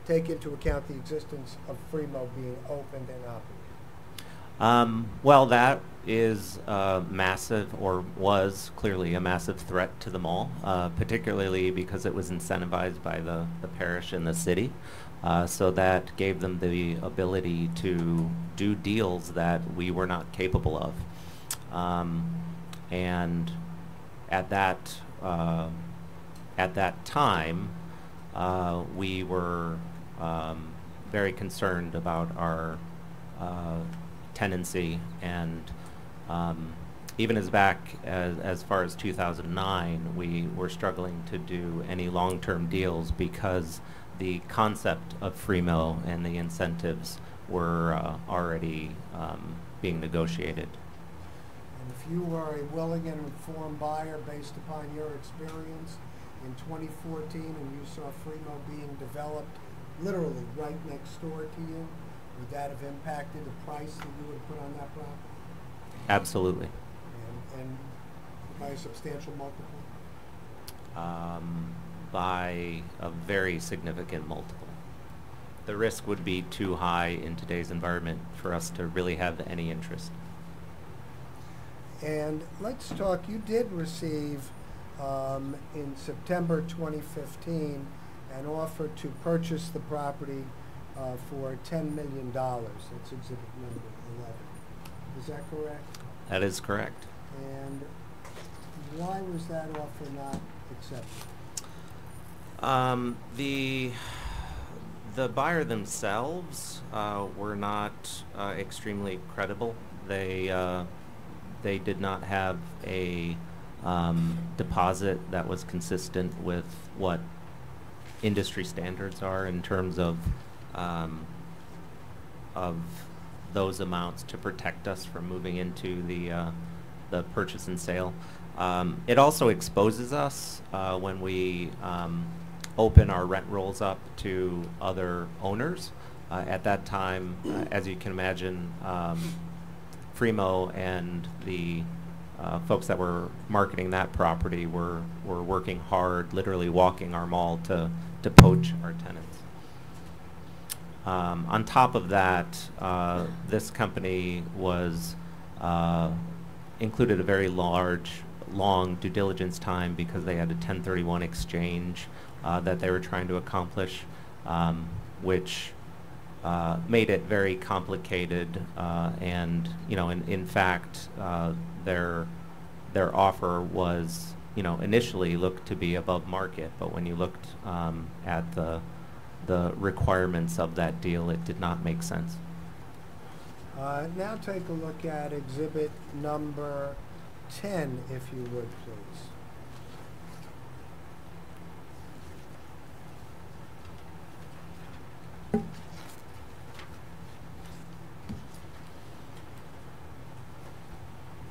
take into account the existence of Fremo being opened and operating? Well, that is massive, or was clearly a massive threat to the mall, particularly because it was incentivized by the parish and the city. So that gave them the ability to do deals that we were not capable of. And at that time, we were very concerned about our tenancy, and even as far as 2009, we were struggling to do any long-term deals because the concept of Fremo and the incentives were already being negotiated. And if you were a willing and informed buyer based upon your experience in 2014 and you saw Fremo being developed literally right next door to you, would that have impacted the price that you would put on that property? Absolutely. And by a substantial multiple? By a very significant multiple. The risk would be too high in today's environment for us to really have any interest. And let's talk, you did receive in September 2015 an offer to purchase the property for $10 million. That's exhibit number 11. Is that correct? That is correct. And why was that offer not accepted? The buyer themselves were not extremely credible. They did not have a deposit that was consistent with what industry standards are in terms of those amounts to protect us from moving into the purchase and sale. It also exposes us when we open our rent rolls up to other owners. At that time, as you can imagine, Fremo and the folks that were marketing that property were working hard, literally walking our mall to poach our tenants. On top of that, this company was included a very long due diligence time because they had a 1031 exchange that they were trying to accomplish, which made it very complicated. And in fact, their offer was initially looked to be above market, but when you looked at the requirements of that deal, it did not make sense. Now take a look at exhibit number 10, if you would, please.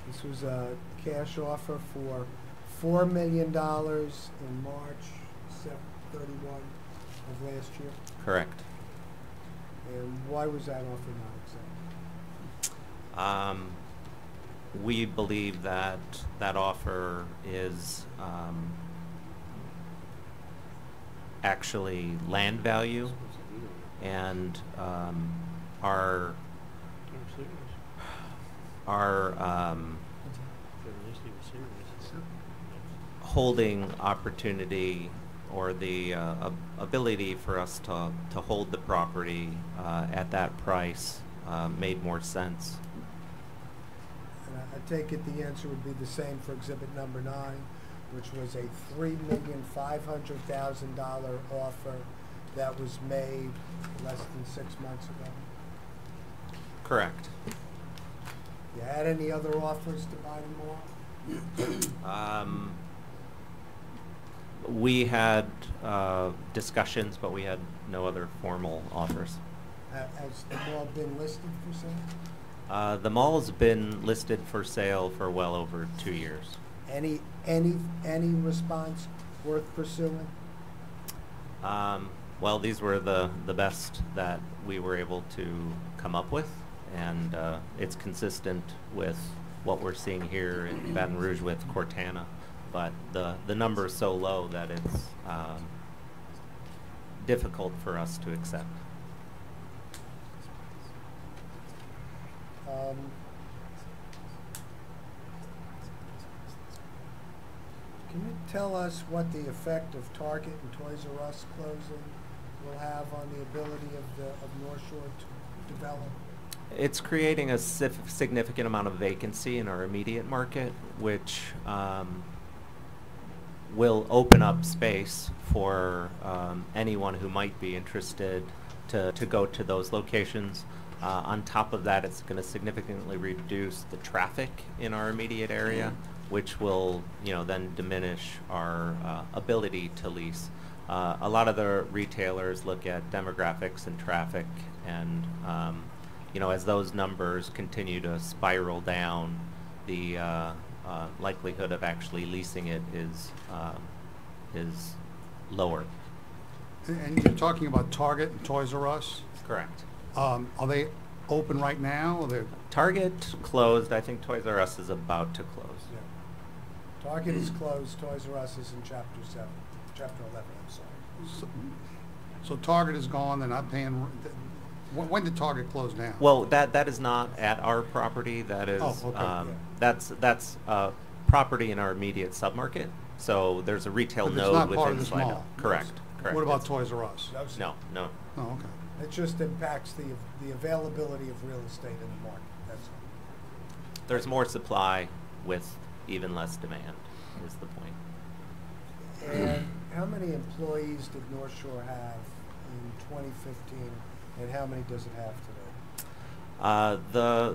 This was a cash offer for $4 million in March 31 of last year. Correct. And why was that offer not accepted? We believe that offer is actually land value, and our holding opportunity, or the ability for us to hold the property at that price made more sense. And I take it the answer would be the same for exhibit number 9, which was a $3,500,000 offer that was made less than 6 months ago. Correct. You had any other offers to buy the mall? We had discussions, but we had no other formal offers. Has the mall been listed for sale? The mall has been listed for sale for well over 2 years. Any response worth pursuing? Well, these were the best that we were able to come up with, and it's consistent with what we're seeing here in Baton Rouge with Cortana, but the number is so low that it's difficult for us to accept. Can you tell us what the effect of Target and Toys R Us closing will have on the ability of North Shore to develop? It's creating a significant amount of vacancy in our immediate market, which will open up space for anyone who might be interested to go to those locations. On top of that, it's going to significantly reduce the traffic in our immediate area, which will, then diminish our ability to lease. A lot of the retailers look at demographics and traffic, and as those numbers continue to spiral down, the likelihood of actually leasing it is lower. And you're talking about Target and Toys R Us? Correct. Are they open right now? Or Target closed. I think Toys R Us is about to close. Yeah. Target is closed. Toys R Us is in Chapter 11, I'm sorry. So Target is gone, they're not paying, when did Target close down? Well, that is not at our property. That is, that's property in our immediate submarket. So there's a retail But node it's not within part of this Slidell. mall? Correct. What about Toys R Us? No. Oh, okay. It just impacts the availability of real estate in the market, that's all. There's more supply with even less demand, is the point. And how many employees did North Shore have in 2015, and how many does it have today?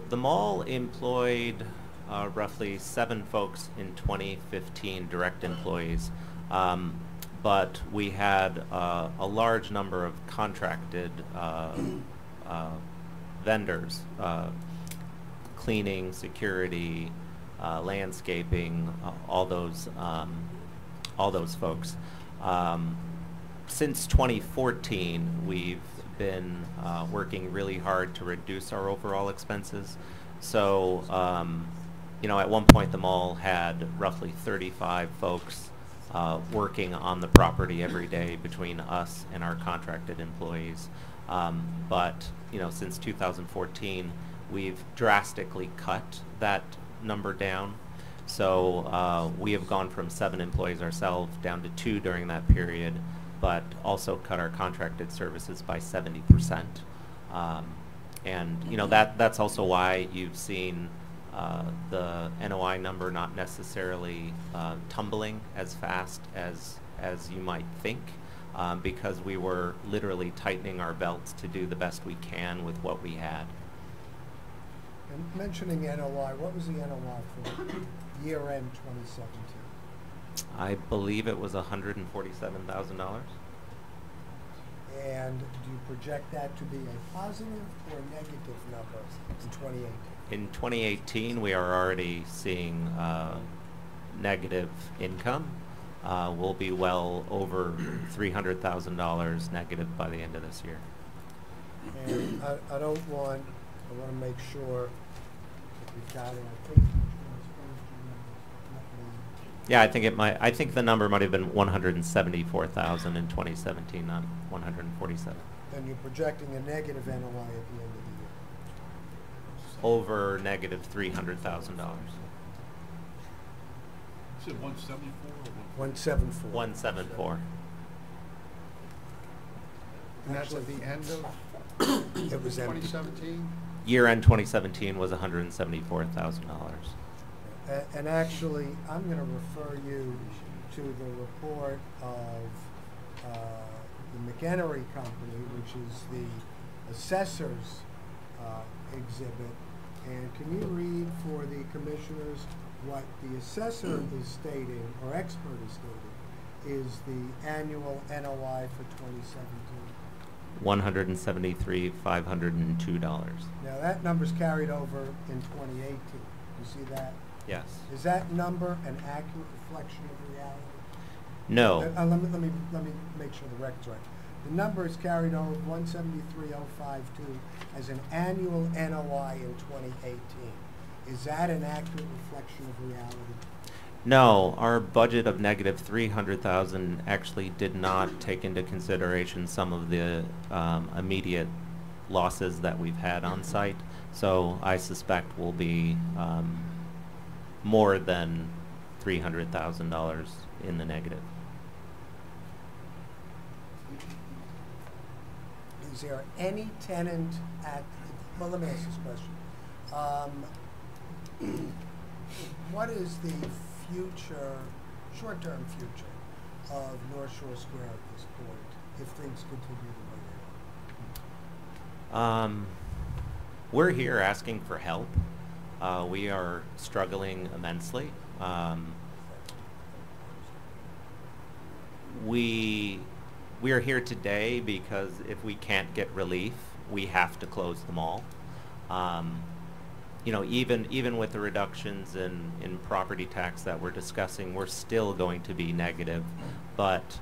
The mall employed roughly 7 folks in 2015, direct employees. But we had a large number of contracted vendors, cleaning, security, landscaping, all those folks. Since 2014, we've been working really hard to reduce our overall expenses. So, at one point the mall had roughly 35 folks working on the property every day between us and our contracted employees. But since 2014, we've drastically cut that number down. So we have gone from 7 employees ourselves down to 2 during that period, but also cut our contracted services by 70%. And that's also why you've seen the NOI number not necessarily tumbling as fast as you might think, because we were literally tightening our belts to do the best we can with what we had. And mentioning NOI, what was the NOI for year-end 2017? I believe it was $147,000. And do you project that to be a positive or negative number in 2018? In 2018, we are already seeing negative income. We'll be well over $300,000 negative by the end of this year. And I want to make sure that we've got it. I think yeah, I think the number might have been 174,000 in 2017, not 147. And you're projecting a negative NOI at the end of the year. Over negative $300,000. You said 174 or 174. 174. And that's at the end of It was empty. 2017? Year-end 2017 was $174,000. And actually, I'm going to refer you to the report of the McEnery Company, which is the assessor's exhibit. And can you read for the commissioners what the assessor is stating, or expert is stating, is the annual NOI for 2017? $173,502. Now that number's carried over in 2018. You see that? Yes. Is that number an accurate reflection of reality? No. Let me make sure the record's right. The number is carried over 173,052 as an annual NOI in 2018. Is that an accurate reflection of reality? No, our budget of negative 300,000 actually did not take into consideration some of the immediate losses that we've had on site. So I suspect we'll be more than $300,000 in the negative. Is there any tenant at, well, let me ask this question. What is the future, short-term future of North Shore Square at this point, if things continue the way they are? We're here asking for help. We are struggling immensely. We are here today because if we can't get relief, we have to close the mall. You know, even with the reductions in property tax that we're discussing, we're still going to be negative. But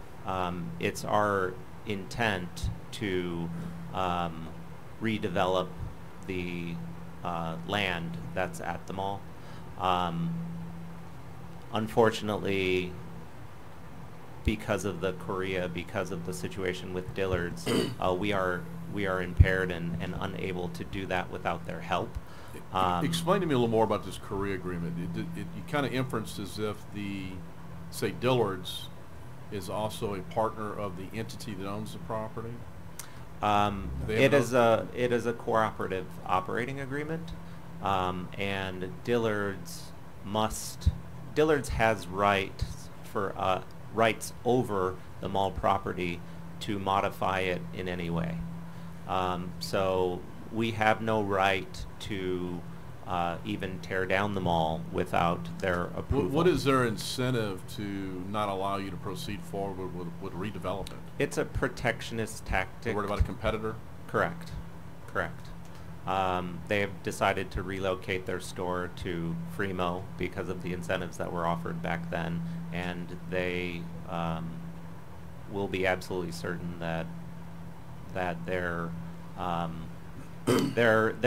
it's our intent to redevelop the land that's at the mall. Unfortunately, because of the because of the situation with Dillard's, we are impaired and unable to do that without their help. Explain to me a little more about this Korea agreement. You kind of inferenced as if say Dillard's is also a partner of the entity that owns the property. It is a cooperative operating agreement, and Dillard's has rights over the mall property to modify it in any way. So we have no right to even tear down the mall without their approval. What is their incentive to not allow you to proceed forward with redevelopment? It's a protectionist tactic. They're worried about a competitor? Correct. They have decided to relocate their store to Fremo because of the incentives that were offered back then, and they will be absolutely certain that their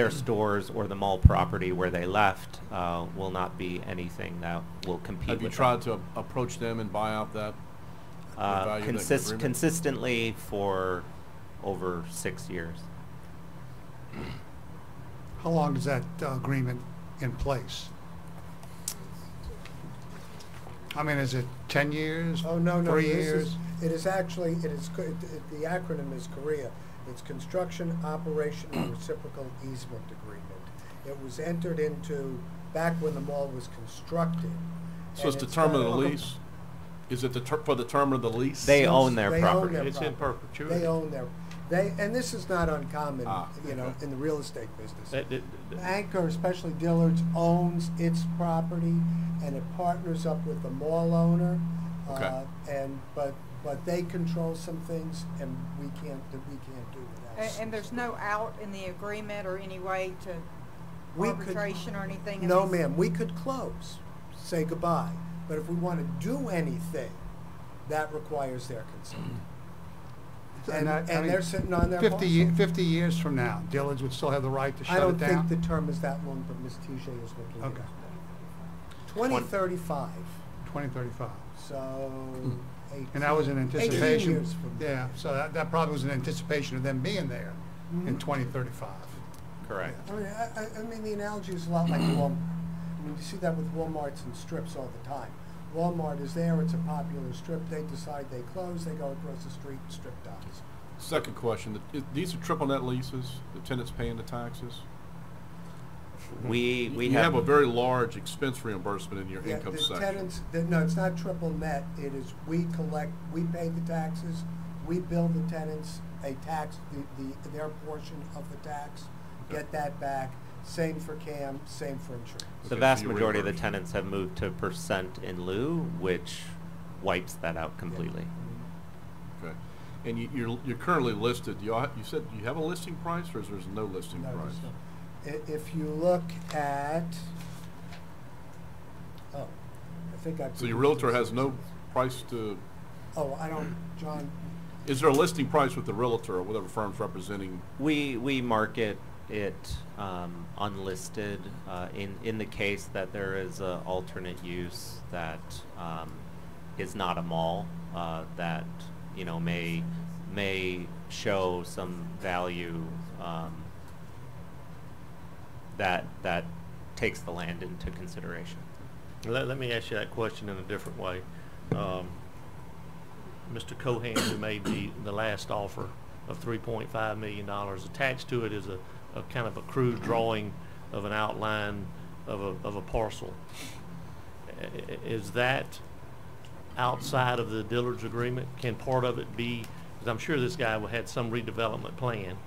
stores or the mall property where they left will not be anything that will compete with them. Have you tried to approach them and buy out that value of that agreement? Consistently for over 6 years. How long is that agreement in place? I mean, is it 10 years? Oh, no. 3 years? It is actually, the acronym is KOREA. It's Construction, Operation, and Reciprocal Easement Agreement. It was entered into back when the mall was constructed. So it's the term of the lease? Is it for the term of the lease? They own their property. It's in perpetuity. They own and this is not uncommon, you know, in the real estate business. Anchor, especially Dillard's, owns its property, and it partners up with the mall owner. Okay. But they control some things, and we can't do without. And there's no out in the agreement or any way to arbitration or anything? No, ma'am. We could close, say goodbye. But if we want to do anything, that requires their consent. And they're sitting on their 50 years from now, Dillard's would still have the right to shut it down? I don't think the term is that long, but Ms. Tiche is looking at it. Okay. 2035. 2035. So, 18, and that was in anticipation. 18 years from now. Yeah, so that probably was in anticipation of them being there in 2035. Correct. I mean, the analogy is a lot like Walmart. I mean, you see that with Walmarts and strips all the time. Walmart is there, it's a popular strip, they decide they close, they go across the street, strip dies. Second question, these are triple net leases, the tenants paying the taxes? You have a very large expense reimbursement in your income section. Tenants, no, it's not triple net, it is we pay the taxes, we bill the tenants a tax, their portion of the tax, get that back. Same for CAM, same for insurance. The vast majority of the tenants have moved to percent in lieu, which wipes that out completely. Yeah. Okay. And you're currently listed. You said you have a listing price, or is there no listing price? If you look at think I. So your realtor has no price to, Oh, I don't, John, is there a listing price with the realtor or whatever firm's representing? We market it unlisted in the case that there is an alternate use that is not a mall that may show some value that takes the land into consideration. Let me ask you that question in a different way. Mr. Cohan, who made the last offer of $3.5 million, attached to it is a kind of a crude drawing of an outline of a parcel. Is that outside of the Dillard's agreement? Can part of it be, because I'm sure this guy had some redevelopment plan.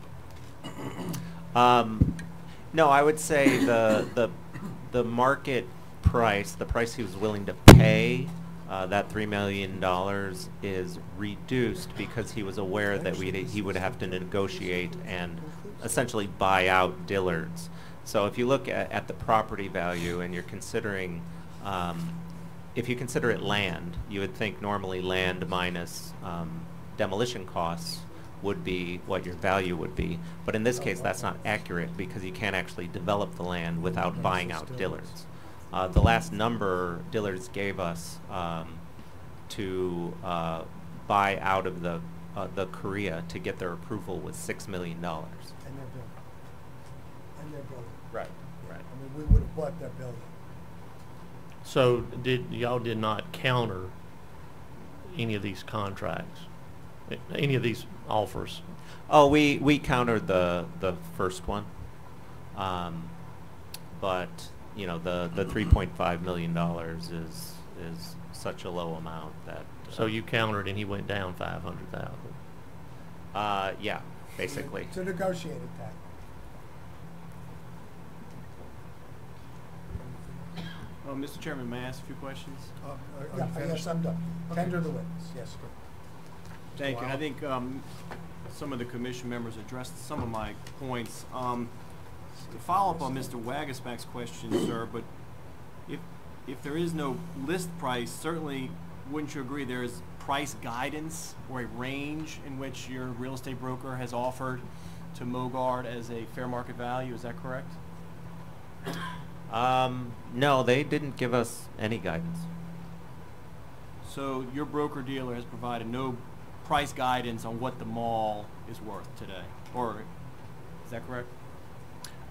No, I would say the market price, the price he was willing to pay, that $3 million is reduced because he was aware that he would have to negotiate and essentially buy out Dillard's. So if you look at the property value and you're considering, if you consider it land, you would think normally land minus demolition costs would be what your value would be. But in this case, that's not accurate because you can't actually develop the land without buying out Dillard's. The last number Dillard's gave us to buy out of the Korea to get their approval was $6 million. and their building. And their building. Right, I mean, we would have bought that building. So y'all did not counter any of these contracts, any of these offers? Oh, we countered the first one, but the $3.5 million is such a low amount that. So you countered and he went down 500,000. Yeah, basically. It's a negotiated tactic. Mr. Chairman, may I ask a few questions? Yes, I'm done. Tender the witness, yes. Thank you. I think some of the commission members addressed some of my points. To follow up on Mr. Wagasback's question, sir, but if there is no list price, certainly wouldn't you agree there is price guidance or a range in which your real estate broker has offered to Mogard as a fair market value? Is that correct? No, they didn't give us any guidance. So your broker-dealer has provided no price guidance on what the mall is worth today, or is that correct?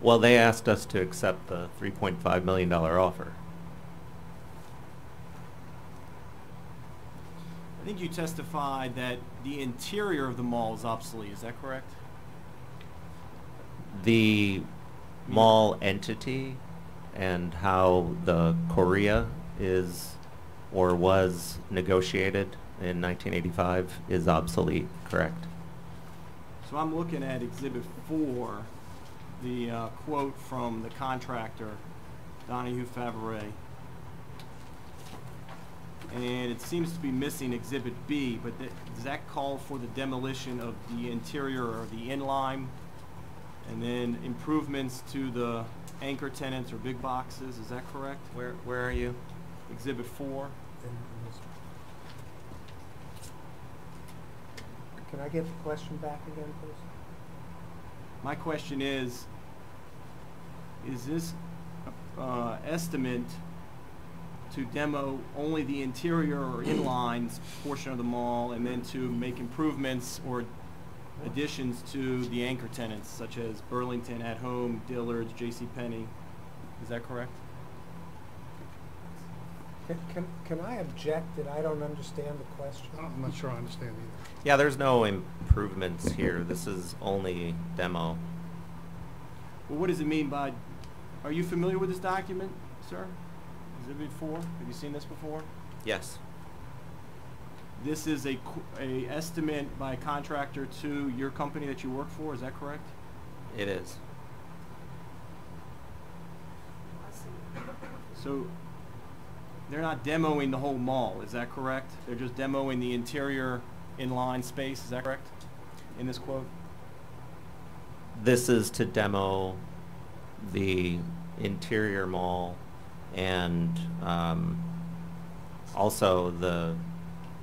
Well, they asked us to accept the $3.5 million offer. I think you testified that the interior of the mall is obsolete. Is that correct? The mall entity and how the Korea is or was negotiated in 1985 is obsolete, correct? So I'm looking at Exhibit 4, the quote from the contractor, Donahue Favre. And it seems to be missing Exhibit B, but does that call for the demolition of the interior or the inline, and then improvements to the anchor tenants or big boxes? Is that correct? Where are you? Exhibit 4. Can I get the question back again, please? My question is this estimate to demo only the interior or inline portion of the mall and then to make improvements or additions to the anchor tenants such as Burlington, At Home, Dillard's, JCPenney? Is that correct? Can I object that I don't understand the question? I'm not sure I understand either. Yeah, there's no improvements here. This is only demo. Well, what does it mean by, are you familiar with this document, sir? Exhibit 4? Have you seen this before? Yes. This is a estimate by a contractor to your company that you work for, is that correct? It is. So they're not demoing the whole mall, is that correct? They're just demoing the interior inline space, is that correct, in this quote? This is to demo the interior mall and also the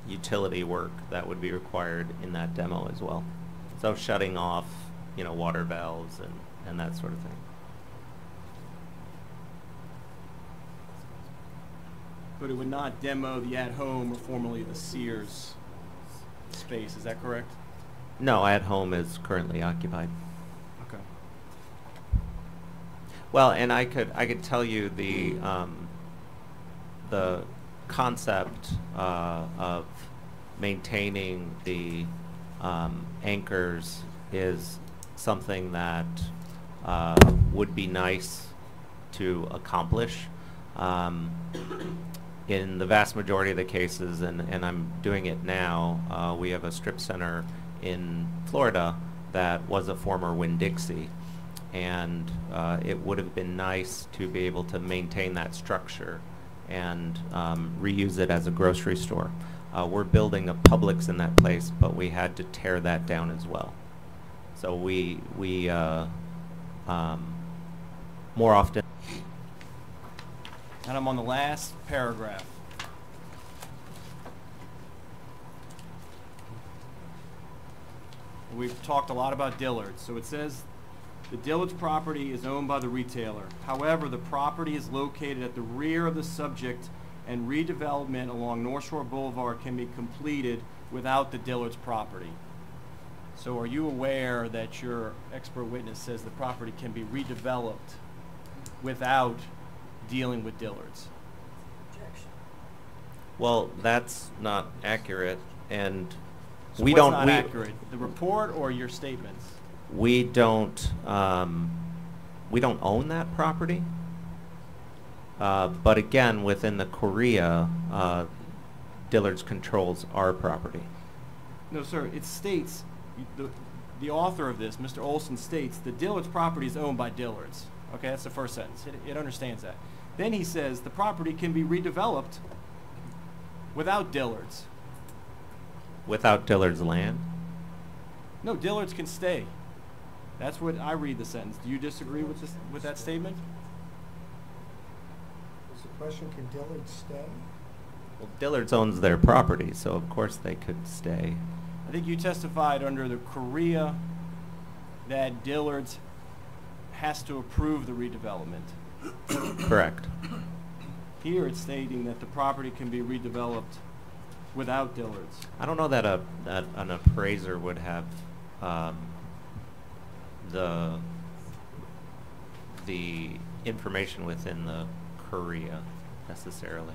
utility work that would be required in that demo as well. So shutting off, you know, water valves and that sort of thing. But it would not demo the at-home or formerly the Sears space, is that correct? No, at home is currently occupied. Okay. Well, and I could tell you the concept of maintaining the anchors is something that would be nice to accomplish. In the vast majority of the cases, and I'm doing it now, we have a strip center in Florida that was a former Winn-Dixie, and it would have been nice to be able to maintain that structure and reuse it as a grocery store. We're building a Publix in that place, but we had to tear that down as well. So we more often. And I'm on the last paragraph. We've talked a lot about Dillard's. So it says the Dillard's property is owned by the retailer. However, the property is located at the rear of the subject, and redevelopment along North Shore Boulevard can be completed without the Dillard's property. So are you aware that your expert witness says the property can be redeveloped without dealing with Dillard's? Well, that's not accurate, and So we what's don't. not accurate? The report or your statements? We don't own that property. But again, within the Korea, Dillard's controls our property. No, sir. It states, the author of this, Mr. Olson, states the Dillard's property is owned by Dillard's. Okay, that's the first sentence. It understands that. Then he says the property can be redeveloped without Dillard's. Without Dillard's land? No, Dillard's can stay. That's what I read the sentence. Do you disagree with this, with that statement? Is the question, can Dillard stay? Well, Dillard's owns their property, so of course they could stay. I think you testified under the Korea that Dillard's has to approve the redevelopment. Correct. Here it's stating that the property can be redeveloped without Dillard's. I don't know that that an appraiser would have the information within the Korea necessarily.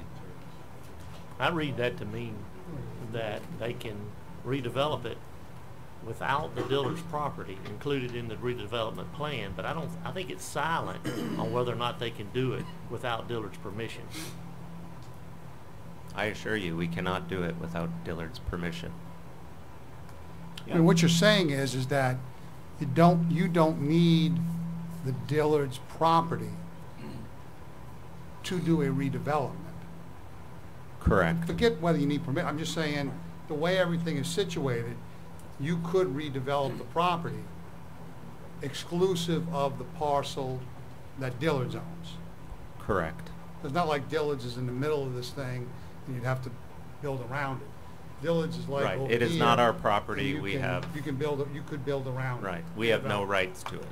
I read that to mean that they can redevelop it without the Dillard's property included in the redevelopment plan, but I think it's silent on whether or not they can do it without Dillard's permission. I assure you, we cannot do it without Dillard's permission. I mean, what you're saying is that you don't need the Dillard's property to do a redevelopment. Correct. Forget whether you need permit. I'm just saying the way everything is situated, you could redevelop the property exclusive of the parcel that Dillard's owns. Correct. It's not like Dillard's is in the middle of this thing and you'd have to build around it. Dillard's is like Right. over It is here, not our and property. you We can- have. You could build around it. Right. We have no rights to it.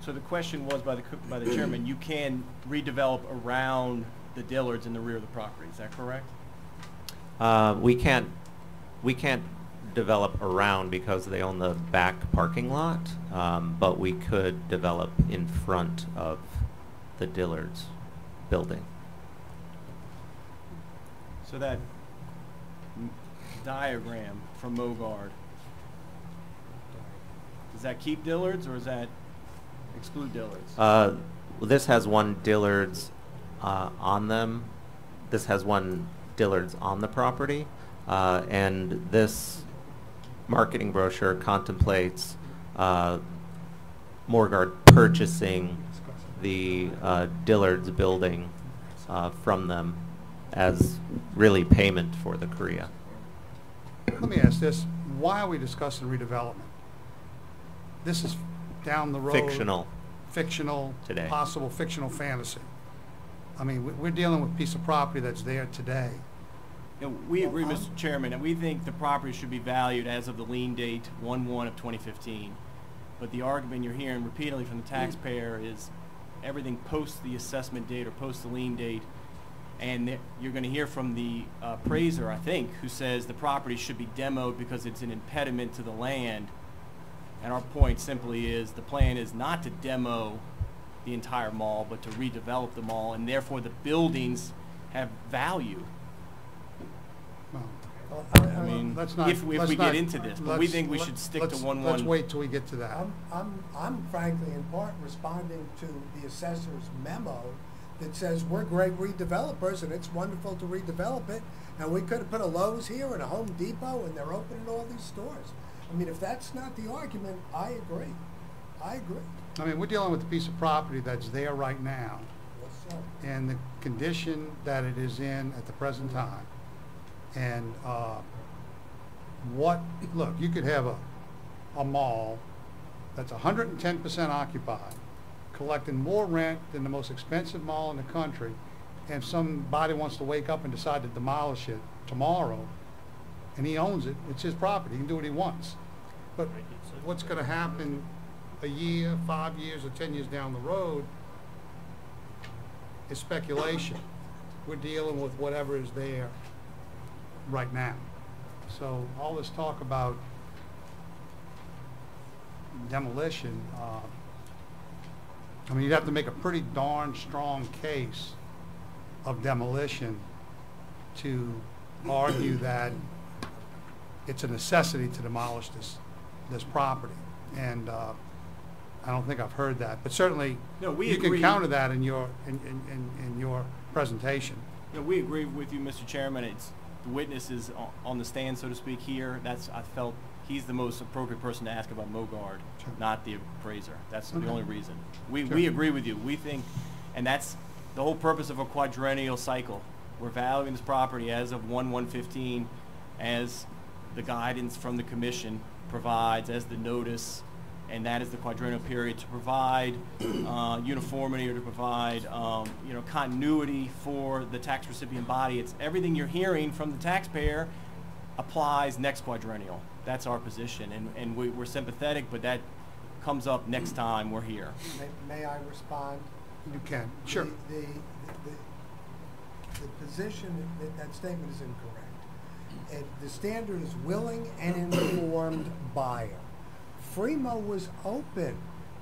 So the question was by the chairman, you can redevelop around the Dillard's in the rear of the property. Is that correct? We can't develop around because they own the back parking lot, but we could develop in front of the Dillard's building. So that diagram from Mogard, does that keep Dillard's or does that exclude Dillard's? This has one Dillard's on them. This has one Dillard's on the property, and this marketing brochure contemplates Morguard purchasing the Dillard's building from them as really payment for the Korea. Let me ask this, why are we discussing redevelopment? This is down the road. Fictional. Fictional. Today. Possible fictional fantasy. I mean, we're dealing with a piece of property that's there today. You know, we agree, Mr. Chairman, and we think the property should be valued as of the lien date 1/1 of 2015. But the argument you're hearing repeatedly from the taxpayer is everything post the assessment date or post the lien date. And you're going to hear from the appraiser, I think, who says the property should be demoed because it's an impediment to the land. And our point simply is the plan is not to demo the entire mall, but to redevelop the mall, and therefore the buildings have value. Well, I mean, let's not, if we get into this, but we think we should stick to 1/1. Let's wait till we get to that. I'm frankly in part responding to the assessor's memo that says we're great redevelopers and it's wonderful to redevelop it, and we could have put a Lowe's here and a Home Depot and they're opening all these stores. I mean, if that's not the argument, I agree. I agree. I mean, we're dealing with a piece of property that's there right now, Yes, sir. and the condition that it is in at the present time. And look, you could have a mall that's 110% occupied, collecting more rent than the most expensive mall in the country, and if somebody wants to wake up and decide to demolish it tomorrow, and he owns it, it's his property, he can do what he wants. But what's going to happen a year, 5 years, or 10 years down the road is speculation. We're dealing with whatever is there right now. So all this talk about demolition, I mean, you'd have to make a pretty darn strong case of demolition to argue that it's a necessity to demolish this property. And I don't think I've heard that, but certainly you can counter that in your presentation. No, we agree with you, Mr. Chairman. It's the witness is on the stand, so to speak, here. I felt he's the most appropriate person to ask about Mogard, not the appraiser. That's the only reason. We agree with you. We think, and that's the whole purpose of a quadrennial cycle. We're valuing this property as of 1/1/15, as the guidance from the commission provides, as the notice, and that is the quadrennial period to provide uniformity or to provide continuity for the tax recipient body. It's everything you're hearing from the taxpayer applies next quadrennial. That's our position, and we're sympathetic, but that comes up next time we're here. May I respond? You can, sure. The position, that statement is incorrect. The standard is willing and informed buyer. Fremo was open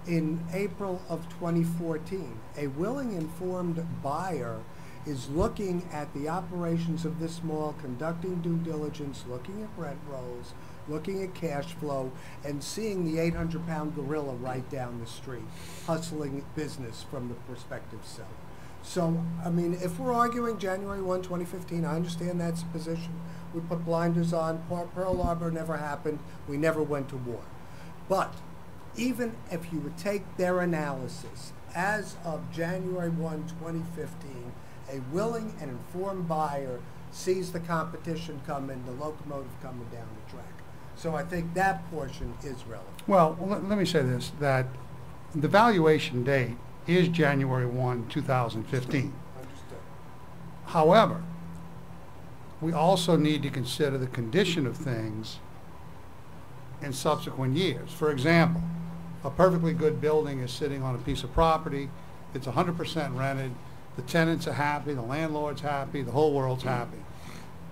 in April of 2014. A willing, informed buyer is looking at the operations of this mall, conducting due diligence, looking at rent rolls, looking at cash flow, and seeing the 800-pound gorilla right down the street, hustling business from the prospective seller. So, I mean, if we're arguing January 1, 2015, I understand that's a position. We put blinders on. Pearl Harbor never happened. We never went to war. But even if you would take their analysis, as of January 1, 2015, a willing and informed buyer sees the competition coming, the locomotive coming down the track. So I think that portion is relevant. Well, let me say this, that the valuation date is January 1, 2015. Understood. However, we also need to consider the condition of things in subsequent years. For example, a perfectly good building is sitting on a piece of property, it's 100% rented, the tenants are happy, the landlord's happy, the whole world's happy.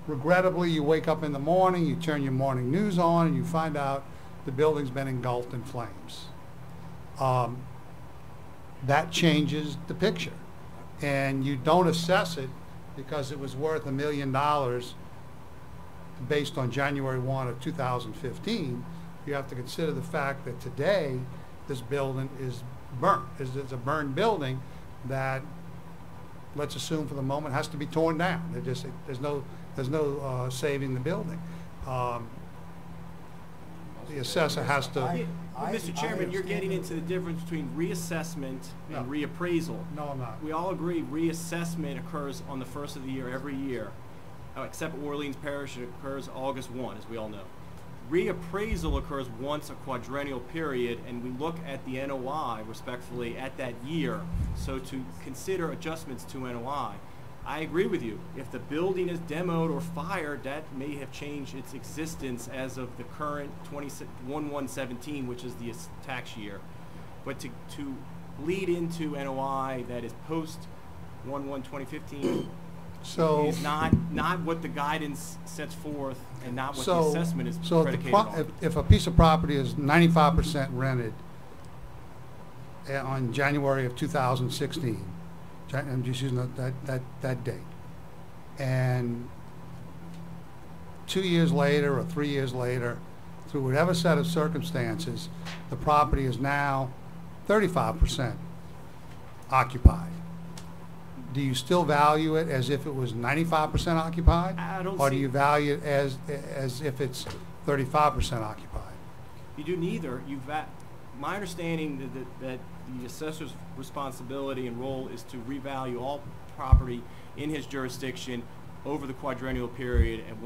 Regrettably, you wake up in the morning, you turn your morning news on, and you find out the building's been engulfed in flames. That changes the picture. And you don't assess it because it was worth $1 million based on January 1 of 2015. You have to consider the fact that today this building is burnt. It's a burned building that, let's assume for the moment, has to be torn down. There's no saving the building. The assessor has to. Mr. Chairman, you're getting into the difference between reassessment and reappraisal. No, I'm not. We all agree reassessment occurs on the first of the year every year, except Orleans Parish, it occurs August 1, as we all know. Reappraisal occurs once a quadrennial period, and we look at the NOI respectfully at that year. So to consider adjustments to NOI, I agree with you. If the building is demoed or fired, that may have changed its existence as of the current 1/1/17, which is the tax year. But to lead into NOI that is post 1/1/2015 So is not what the guidance sets forth, and not what the assessment is so predicated on. if a piece of property is 95% rented on January of 2016, I'm just using that date, and 2 years later or 3 years later, through whatever set of circumstances, the property is now 35% occupied. Do you still value it as if it was 95% occupied? I don't Or do see- you value it as if it's 35% occupied? You do neither. My understanding that the assessor's responsibility and role is to revalue all property in his jurisdiction over the quadrennial period at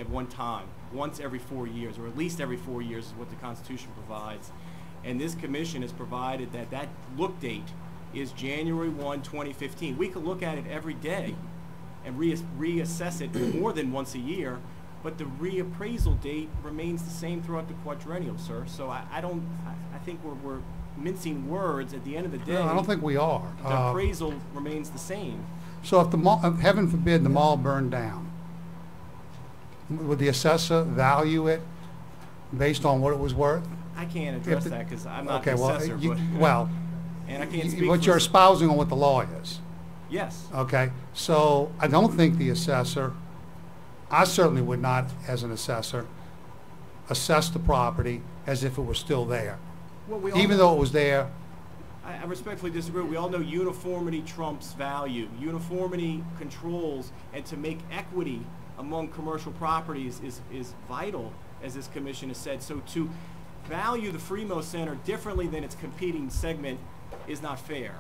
one time, once every 4 years, or at least every 4 years is what the Constitution provides. And this commission has provided that look date is January 1, 2015. We could look at it every day and reassess it more than once a year, but the reappraisal date remains the same throughout the quadrennial, sir. So I think we're mincing words. At the end of the day, No, I don't think we are. the appraisal remains the same. So if the mall, heaven forbid, the mall burned down, would the assessor value it based on what it was worth? I can't address that because I'm not Okay, the well, assessor. And I can't speak what for you're the- espousing on what the law is. Yes. Okay, so I don't think the assessor, I certainly would not, as an assessor, assess the property as if it were still there. Well, we all Even know- though it was there, I respectfully disagree. We all know uniformity trumps value. Uniformity controls, and to make equity among commercial properties is vital, as this commission has said. So to value the Fremo Center differently than its competing segment is not fair.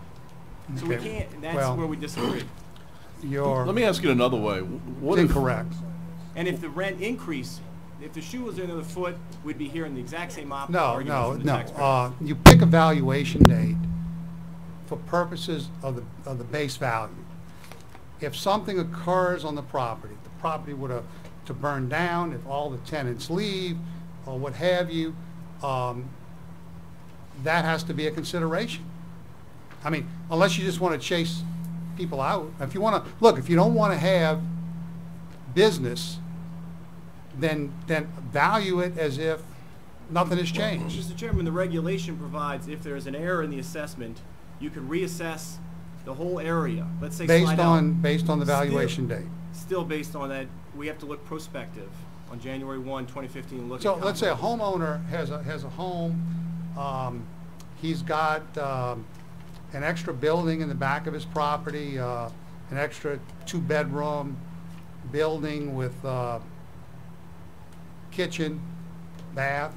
So we Okay. can't, and that's Well, where we disagree. Let me ask it another way. What it's if, incorrect. And if the rent increase, if the shoe was another foot, we'd be hearing the exact same argument from the taxpayer. You pick a valuation date for purposes of the base value. If something occurs on the property were to burn down, if all the tenants leave, or what have you, that has to be a consideration. I mean, unless you just want to chase people out. If you want to, look, if you don't want to have business, then value it as if nothing has changed. Mr. Chairman, the regulation provides if there is an error in the assessment, you can reassess the whole area. Let's say Based slide on out. the valuation date. Still based on that, we have to look prospective on January 1, 2015. Look So at let's say a comparables. homeowner has a home, he's got an extra building in the back of his property, an extra 2-bedroom building with kitchen, bath,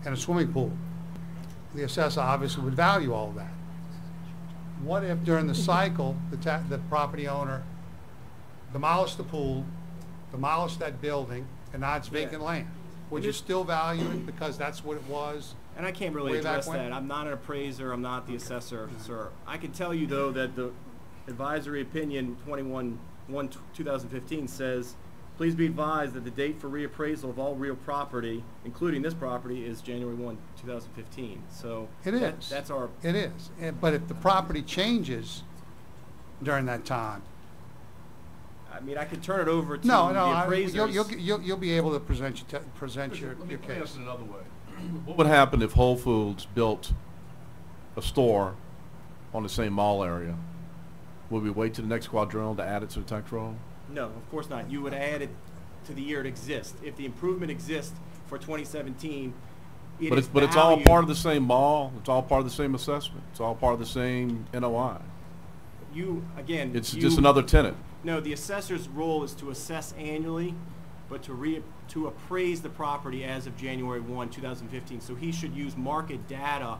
and a swimming pool. The assessor obviously would value all of that. What if during the cycle, the property owner demolished the pool, demolished that building, and now it's vacant land? Would you still value it because that's what it was? And I can't really way back address when? that. I'm not an appraiser. I'm not the assessor, sir. I can tell you, though, that the advisory opinion 21/1/2015 says, please be advised that the date for reappraisal of all real property, including this property, is January 1, 2015. So It is. that's our. It is. But if the property changes during that time, I mean, I could turn it over to no, the appraisers. you'll be able to present your let me case. ask it another way. What would happen if Whole Foods built a store on the same mall area? Would we wait to the next quadrennial to add it to the tax roll? No, of course not. You would add it to the year it exists. If the improvement exists for 2017, But it's all part of the same mall. It's all part of the same assessment. It's all part of the same NOI. It's just another tenant. No, the assessor's role is to assess annually, but to appraise the property as of January 1, 2015. So he should use market data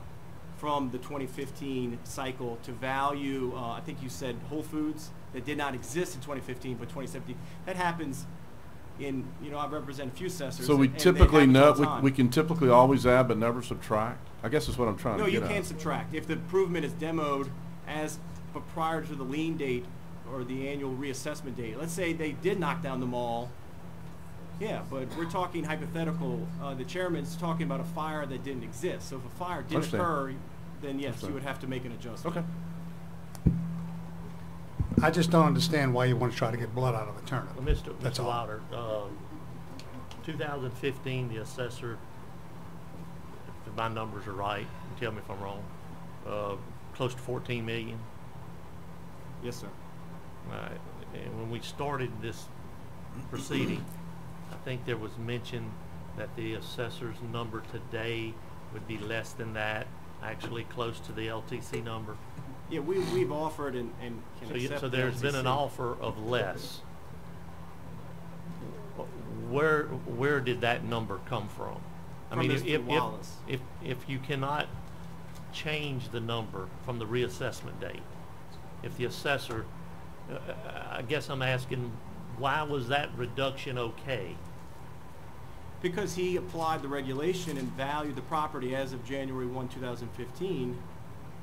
from the 2015 cycle to value, I think you said Whole Foods, that did not exist in 2015, but 2017. That happens in, you know, I represent a few assessors. So we and they typically happen all know, the time. we can typically always add but never subtract? I guess that's what I'm trying No, to you get at. can subtract. If the improvement is demoed but prior to the lien date or the annual reassessment date, let's say they did knock down the mall, yeah, but we're talking hypothetical. The chairman's talking about a fire that didn't exist. So if a fire did Understand. occur, then yes, Understand. you would have to make an adjustment. Okay. I just don't understand why you want to try to get blood out of a turnip. Well, That's Mr. all. Wilder, 2015, the assessor, if my numbers are right, tell me if I'm wrong, close to 14 million. Yes, sir. Right. And when we started this proceeding, I think there was mention that the assessor's number today would be less than that, actually close to the LTC number. Yeah, we've offered and can accept So the there's been an LTC. offer of less. Where did that number come from? I From mean, Mr. Wallace. if you cannot change the number from the reassessment date, if the assessor, I guess I'm asking, why was that reduction okay? Because he applied the regulation and valued the property as of January 1, 2015,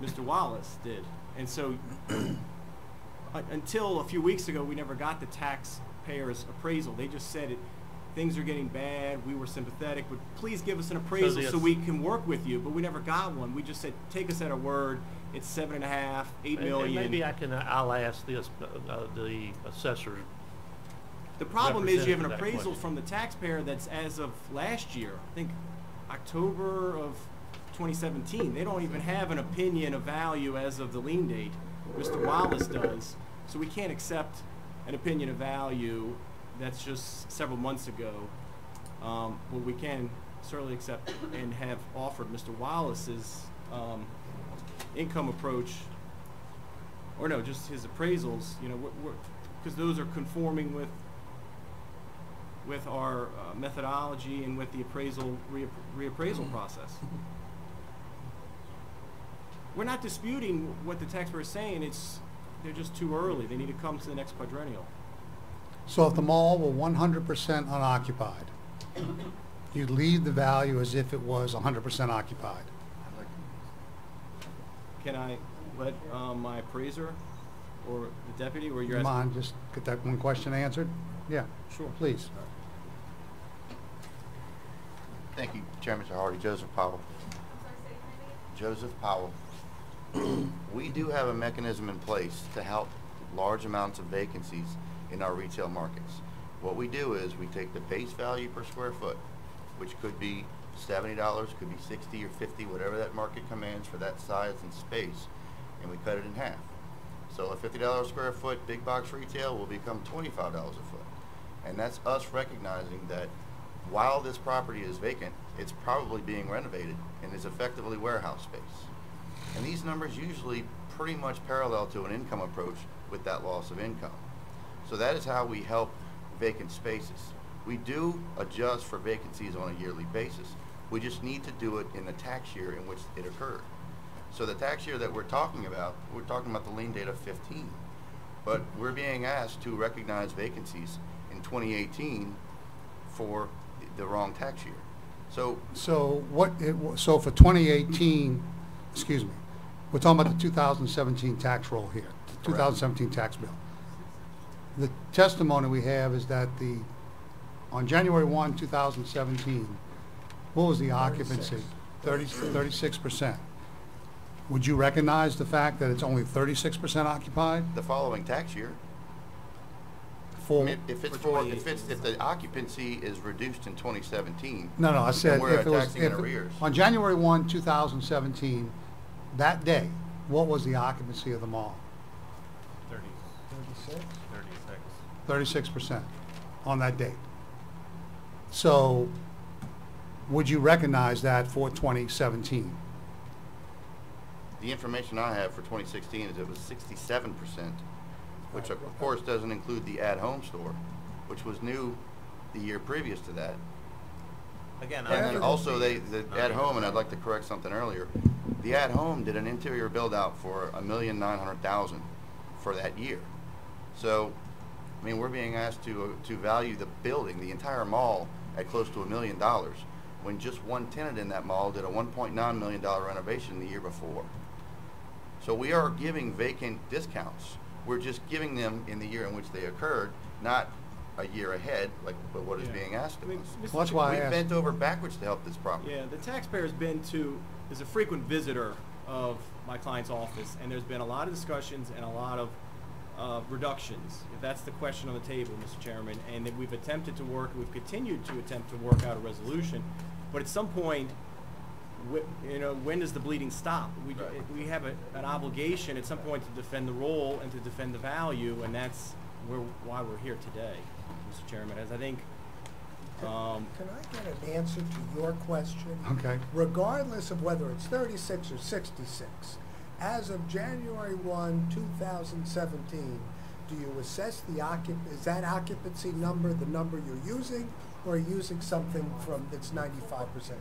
Mr. Wallace did. And so until a few weeks ago, we never got the taxpayer's appraisal. They just said things are getting bad, we were sympathetic, but please give us an appraisal so we can work with you. But we never got one. We just said, take us at our word. It's 7.5, 8 million. And maybe I'll ask the assessor. The problem is you have an representative that appraisal question. from the taxpayer that's as of last year, I think October of 2017. They don't even have an opinion of value as of the lien date. Mr. Wallace does. So we can't accept an opinion of value that's just several months ago. But we can certainly accept and have offered Mr. Wallace's income approach, or no, just his appraisals, you know, because those are conforming with our methodology and with the appraisal reappraisal process. We're not disputing what the taxpayer is saying. They're just too early. They need to come to the next quadrennial. So if the mall were 100% unoccupied, you'd leave the value as if it was 100% occupied. Can I let my appraiser or the deputy, or you're Come asking? on, just get that one question answered? Yeah, Sure. please. Thank you, Chairman Hardy. Joseph Powell. Joseph Powell. We do have a mechanism in place to help large amounts of vacancies in our retail markets. What we do is we take the base value per square foot, which could be $70, could be 60 or 50, whatever that market commands for that size and space, and we cut it in half. So a $50 a square foot big box retail will become $25 a foot. And that's us recognizing that while this property is vacant, it's probably being renovated and is effectively warehouse space. And these numbers usually pretty much parallel to an income approach with that loss of income. So that is how we help vacant spaces. We do adjust for vacancies on a yearly basis. We just need to do it in the tax year in which it occurred. So the tax year that we're talking about the lien date of 15. But we're being asked to recognize vacancies in 2018 for the wrong tax year. So So for 2018, excuse me, we're talking about the 2017 tax roll here, the 2017 tax bill. The testimony we have is that on January 1, 2017, what was the occupancy? 36%. Would you recognize the fact that it's only 36% occupied? the following tax year, For, if the occupancy is reduced in 2017, no, I said then we're if it was, taxing in arrears. on January 1, 2017, that day, what was the occupancy of the mall? 36% on that date. So would you recognize that for 2017? The information I have for 2016 is it was 67%, which of course doesn't include the at-home store, which was new the year previous to that. Again, And then also the at-home, and I'd like to correct something earlier, the at-home did an interior build-out for $1,900,000 for that year. So I mean, we're being asked to value the building, the entire mall, at close to $1 million, when just one tenant in that mall did a $1.9 million renovation the year before. So we are giving vacant discounts. We're just giving them in the year in which they occurred, not a year ahead, like what is being asked of us. Well, that's why I We've asked. bent over backwards to help this property. Yeah, the taxpayer's is a frequent visitor of my client's office, and there's been a lot of discussions and a lot of reductions, if that's the question on the table, Mr. Chairman, and that we've continued to attempt to work out a resolution, but at some point, when does the bleeding stop? We have an obligation at some point to defend the role and to defend the value, and that's why we're here today, Mr. Chairman, as I think. Can I get an answer to your question? Okay. Regardless of whether it's 36 or 66, as of January 1, 2017, do you assess is that occupancy number the number you're using, or are you using something that's 95% in 2015?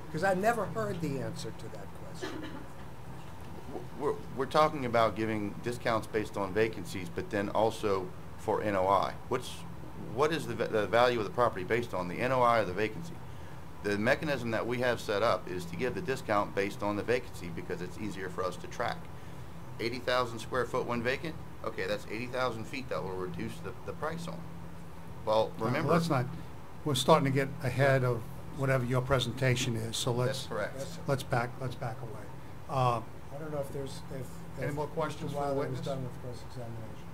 Because I never heard the answer to that question. We're talking about giving discounts based on vacancies, but then also for NOI. What is the value of the property based on, the NOI or the vacancy? The mechanism that we have set up is to give the discount based on the vacancy because it's easier for us to track. 80,000 square foot when vacant, okay, that's 80,000 feet that will reduce the price on. Well, remember, Let's not, we're starting to get ahead of whatever your presentation is, so that's correct. let's back away. I don't know if there's, Any more questions for the Mr. Wilder witness? was done with cross-examination.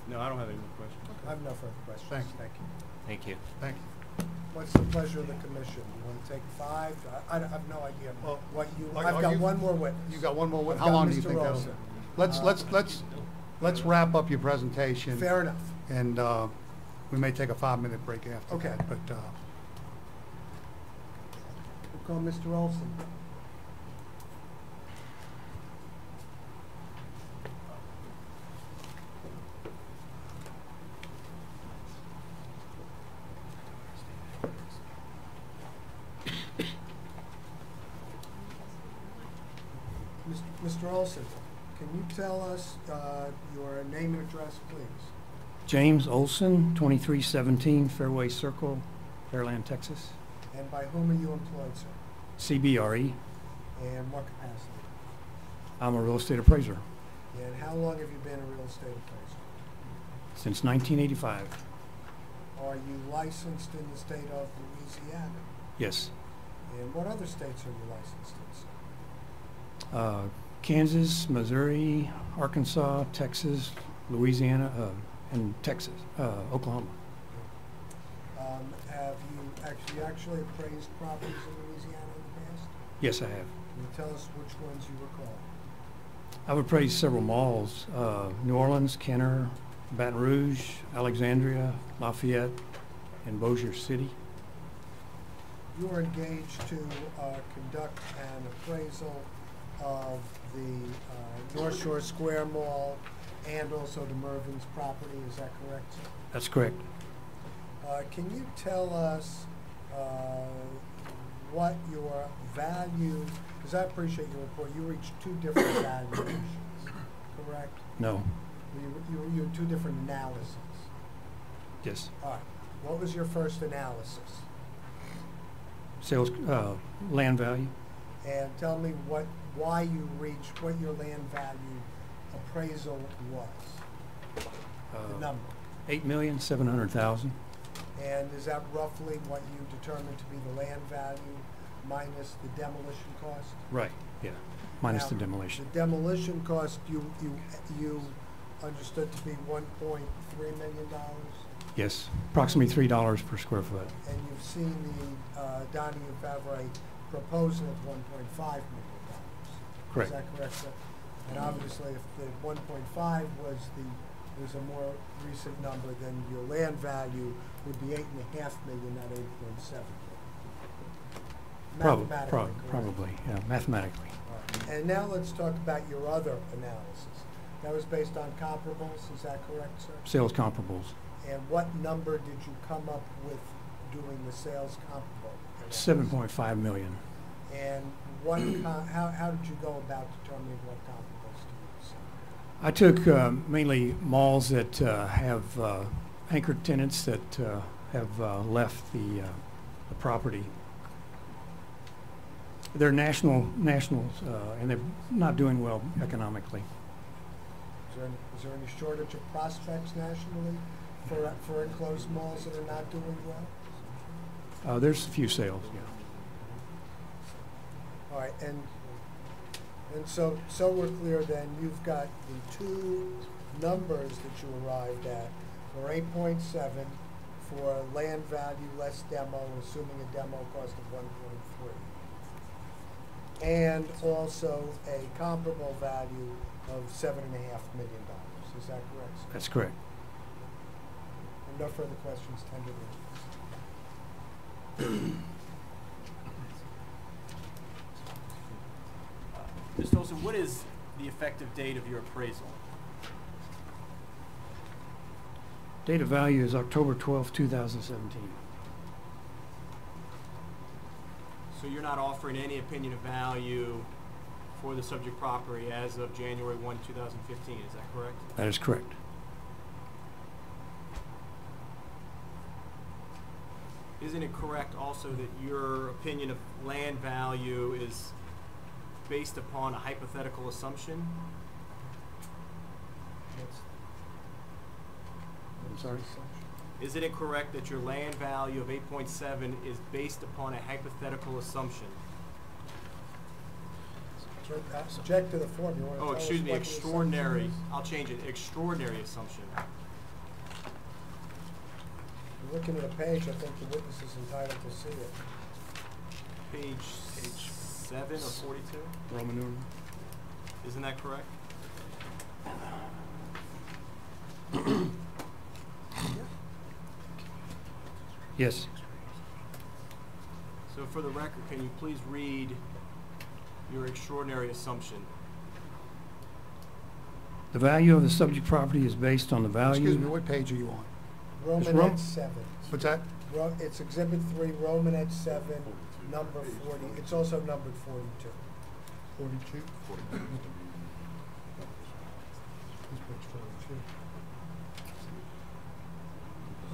No, I don't have any more questions. I have no further questions. Thank you. Thank you. Thank you. What's the pleasure of the commission? You want to take 5? I have no idea Well, what you, are I've got you- one more witness. You got one more I've witness. How got long do you Mr. think that'll? Olson. Let's wrap up your presentation. Fair enough. And we may take a 5-minute break after Okay. that. But We'll call Mr. Olson. Mr. Olson, can you tell us your name and address, please? James Olson, 2317 Fairway Circle, Fairland, Texas. And by whom are you employed, sir? CBRE. And what capacity? I'm a real estate appraiser And how long have you been a real estate appraiser? since 1985. Are you licensed in the state of Louisiana? Yes. And what other states are you licensed in, sir? Kansas, Missouri, Arkansas, Texas, Louisiana, and Texas, Oklahoma. Have you actually appraised properties in Louisiana in the past? Yes, I have. Can you tell us which ones you recall? I've appraised several malls, New Orleans, Kenner, Baton Rouge, Alexandria, Lafayette, and Bossier City. You are engaged to conduct an appraisal of the North Shore Square Mall and also the Mervyn's property, is that correct, sir? That's correct. Can you tell us what your value, because I appreciate your report, you reached 2 different valuations, correct? No. You had 2 different analyses. Yes. All right. What was your first analysis? Sales, land value. And tell me why you reached, what your land value appraisal was, the number. $8,700,000. And is that roughly what you determined to be the land value minus the demolition cost? Right. Yeah. Minus Now, the demolition. The demolition cost you understood to be $1.3 million? Yes. Approximately $3 per square foot. And you've seen the Donahue Favre proposal of $1.5 million. Correct. Is that correct, sir? And obviously, if the 1.5 was a more recent number, then your land value would be $8.5 million, not 8.7. Mathematically correct. Probably, yeah, mathematically. All right. And now let's talk about your other analysis. That was based on comparables, is that correct, sir? Sales comparables. And what number did you come up with doing the sales comparable analysis? $7.5 million. And what how did you go about determining what comparables to use? I took mainly malls that have anchored tenants that have left the property. They're nationals, and they're not doing well economically. Is there any shortage of prospects nationally for enclosed malls that are not doing well? There's a few sales, yeah. All right, and so we're clear then, you've got the two numbers that you arrived at for 8.7 for land value less demo, assuming a demo cost of 1.3. And also a comparable value of $7.5 million. Is that correct? That's correct. And no further questions tendered. Mr. Olson, what is the effective date of your appraisal? Date of value is October 12, 2017. So you're not offering any opinion of value for the subject property as of January 1, 2015, is that correct? That is correct. Isn't it correct also that your opinion of land value is based upon a hypothetical assumption? I'm sorry? Isn't it correct that your land value of 8.7 is based upon a hypothetical assumption? Object to the form. You want to Oh, tell us excuse me, what the extraordinary. assumption is? I'll change it. Extraordinary assumption. You're looking at a page, I think the witness is entitled to see it. Page 7 or 42? Roman numeral. Isn't that correct? Yes. So for the record, can you please read your extraordinary assumption? The value of the subject property is based on the value. Excuse me, what page are you on? Romanet 7. What's that? It's Exhibit 3, Romanet 7, number 40. It's also numbered 42. 42? 42. This page 42.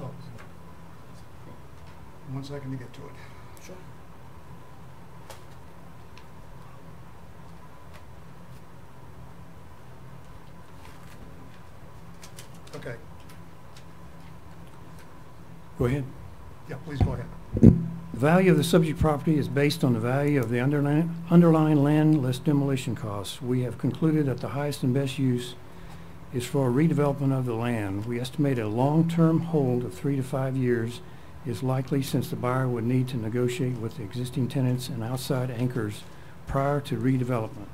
Oh. 1 second to get to it. Sure. Okay. Go ahead. Yeah, please go ahead. The value of the subject property is based on the value of the underlying land less demolition costs. We have concluded that the highest and best use is for redevelopment of the land. We estimate a long-term hold of 3 to 5 years is likely since the buyer would need to negotiate with the existing tenants and outside anchors prior to redevelopment.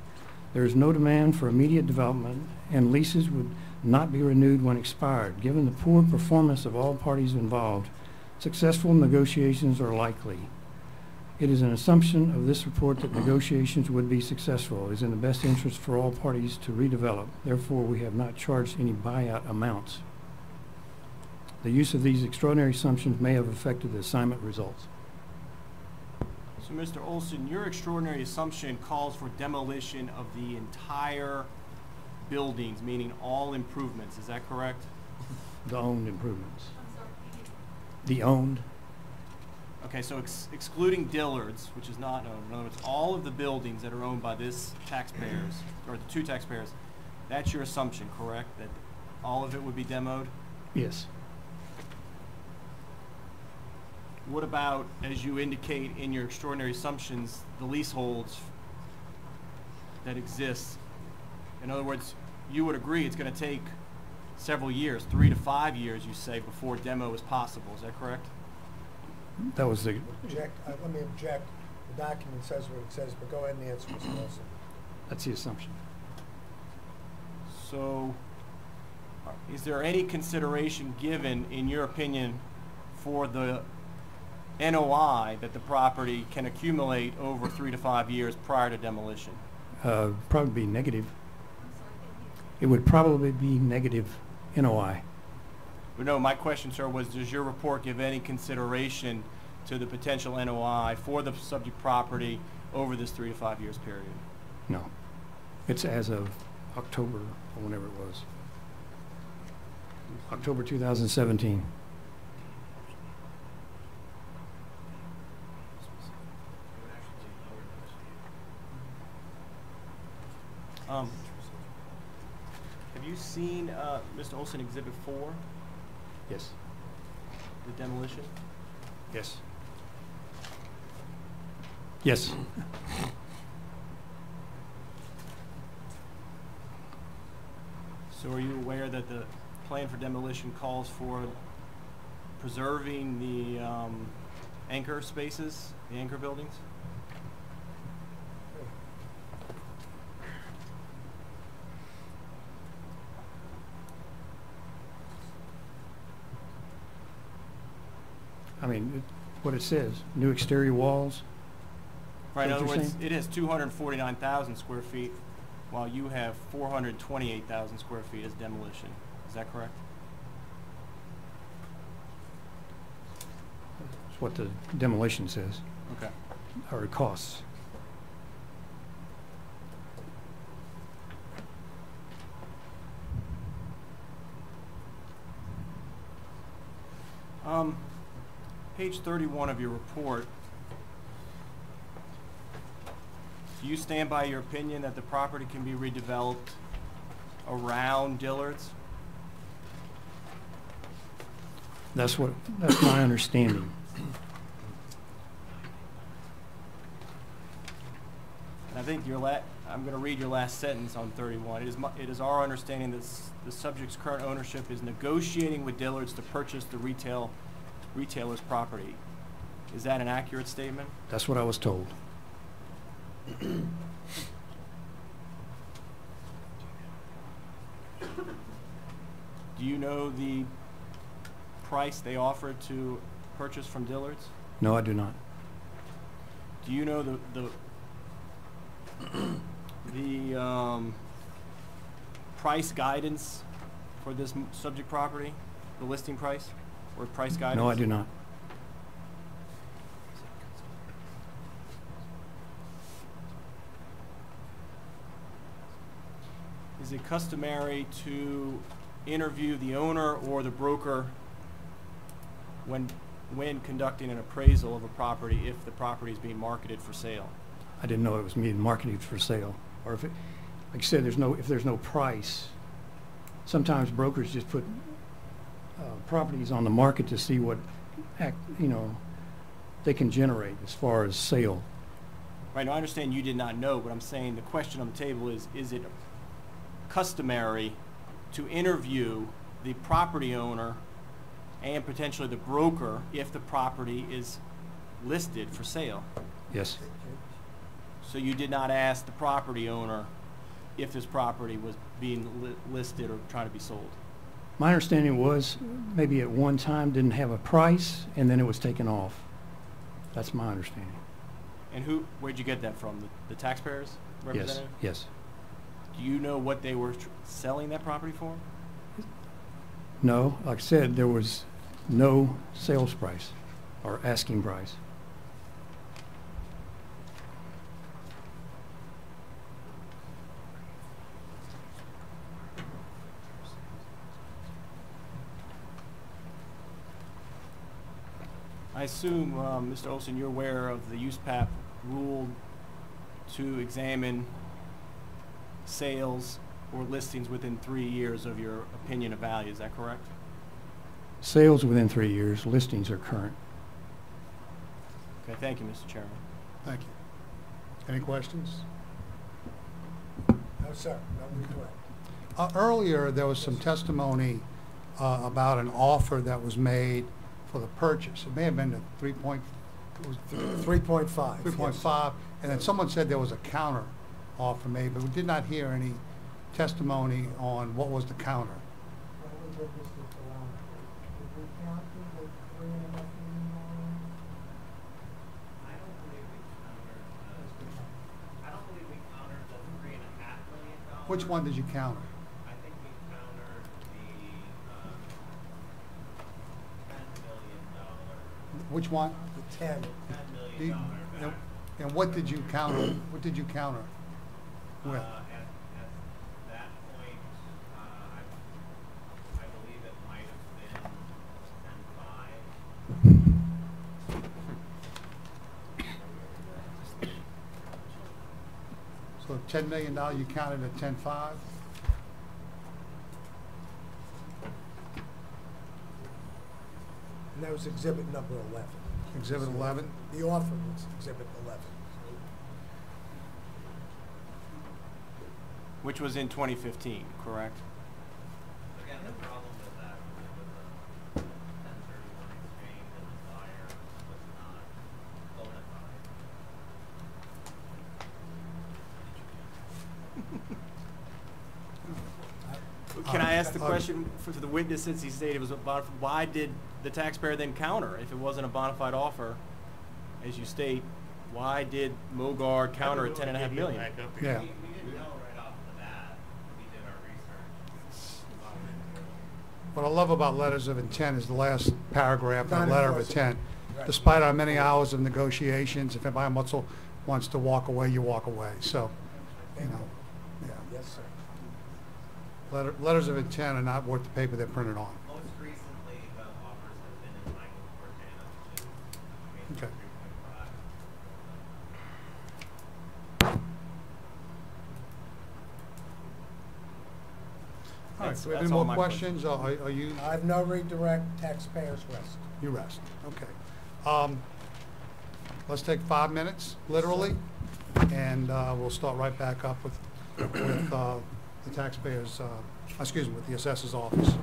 There is no demand for immediate development, and leases would not be renewed when expired. Given the poor performance of all parties involved, successful negotiations are likely. It is an assumption of this report that negotiations would be successful. It is in the best interest for all parties to redevelop. Therefore, we have not charged any buyout amounts. The use of these extraordinary assumptions may have affected the assignment results. So, Mr. Olson, your extraordinary assumption calls for demolition of the entire buildings, meaning all improvements. Is that correct? The owned improvements. The owned. Okay, so excluding Dillard's, which is not owned, in other words, all of the buildings that are owned by this taxpayers, or the two taxpayers, that's your assumption, correct? That all of it would be demoed? Yes. What about, as you indicate in your extraordinary assumptions, the leaseholds that exist? In other words, you would agree it's going to take several years, 3 to 5 years, you say, before demo is possible. Is that correct? That was the... Let me object. The document says what it says, but go ahead and answer, Mr. Wilson. That's the assumption. So, is there any consideration given, in your opinion, for the NOI that the property can accumulate over 3 to 5 years prior to demolition? Probably be negative. It would probably be negative NOI. But no, my question, sir, was does your report give any consideration to the potential NOI for the subject property over this 3 to 5 years period? No. It's as of October, or whenever it was. October 2017. Have you seen, Mr. Olson, Exhibit 4, Yes. the demolition? Yes. Yes. So are you aware that the plan for demolition calls for preserving the anchor spaces, the anchor buildings? I mean, what it says, new exterior walls. Right, in Is that other what you're words, saying? it has 249,000 square feet, while you have 428,000 square feet as demolition. Is that correct? It's what the demolition says, Okay. or it costs. Page 31 of your report, do you stand by your opinion that the property can be redeveloped around Dillard's? That's my understanding. And I think I'm going to read your last sentence on 31. It is our understanding that the subject's current ownership is negotiating with Dillard's to purchase the retailer's property. Is that an accurate statement? That's what I was told. Do you know the price they offered to purchase from Dillard's? No, I do not. Do you know the price guidance for this subject property, the listing price or price guidance? No, I do not. Is it customary to interview the owner or the broker when conducting an appraisal of a property if the property is being marketed for sale? I didn't know it was being marketed for sale. Or if it, like I said, if there's no price, sometimes brokers just put properties on the market to see what they can generate as far as sale. Right, now I understand you did not know, but I'm saying the question on the table is it customary to interview the property owner and potentially the broker if the property is listed for sale? Yes. So you did not ask the property owner if this property was being listed or trying to be sold? My understanding was maybe at one time didn't have a price and then it was taken off. That's my understanding. And where'd you get that from? The taxpayers Yes, representative? yes. Do you know what they were selling that property for? No, like I said, there was no sales price or asking price. I assume, Mr. Olson, you're aware of the USPAP rule to examine sales or listings within 3 years of your opinion of value. Is that correct? Sales within 3 years, listings are current. Okay, thank you, Mr. Chairman. Thank you. Any questions? No, sir, no report. Earlier, there was some testimony about an offer that was made for the purchase. It may have been a 3.5. 3.5, and then someone said there was a counter offer made, but we did not hear any testimony on what was the counter. Which one did you counter? I think we countered the $10 million. Which one? The 10. $10 million back. And what did you counter? What did you counter with? At that $10 million, you counted at 10.5. And that was exhibit number 11. Exhibit 11. The offer was exhibit 11. Which was in 2015, correct? Again, the problem with that was it was a 1031 exchange and the buyer was not bona fide. Can I ask the question to the witness, since he stated it was a bona fide, why did the taxpayer then counter? If it wasn't a bona fide offer, as you state, why did Mogard counter at 10.5 million? Yeah. We didn't know right off the bat. We did our research. What I love about letters of intent is the last paragraph of the letter of Non-enforceable. intent. Right. Despite our many hours of negotiations, if anybody wants to walk away, you walk away. So, you know, yeah. Yes, sir. Letters of intent are not worth the paper they're printed on. Most recently, the offers have been in line with Cortana, which is Okay. 3.5. All right, That's- do we have that's any all more my questions? Are you, I have no redirect, taxpayers rest. you rest? Okay. Let's take 5 minutes, literally, and we'll start right back up with the taxpayers, with the assessor's office.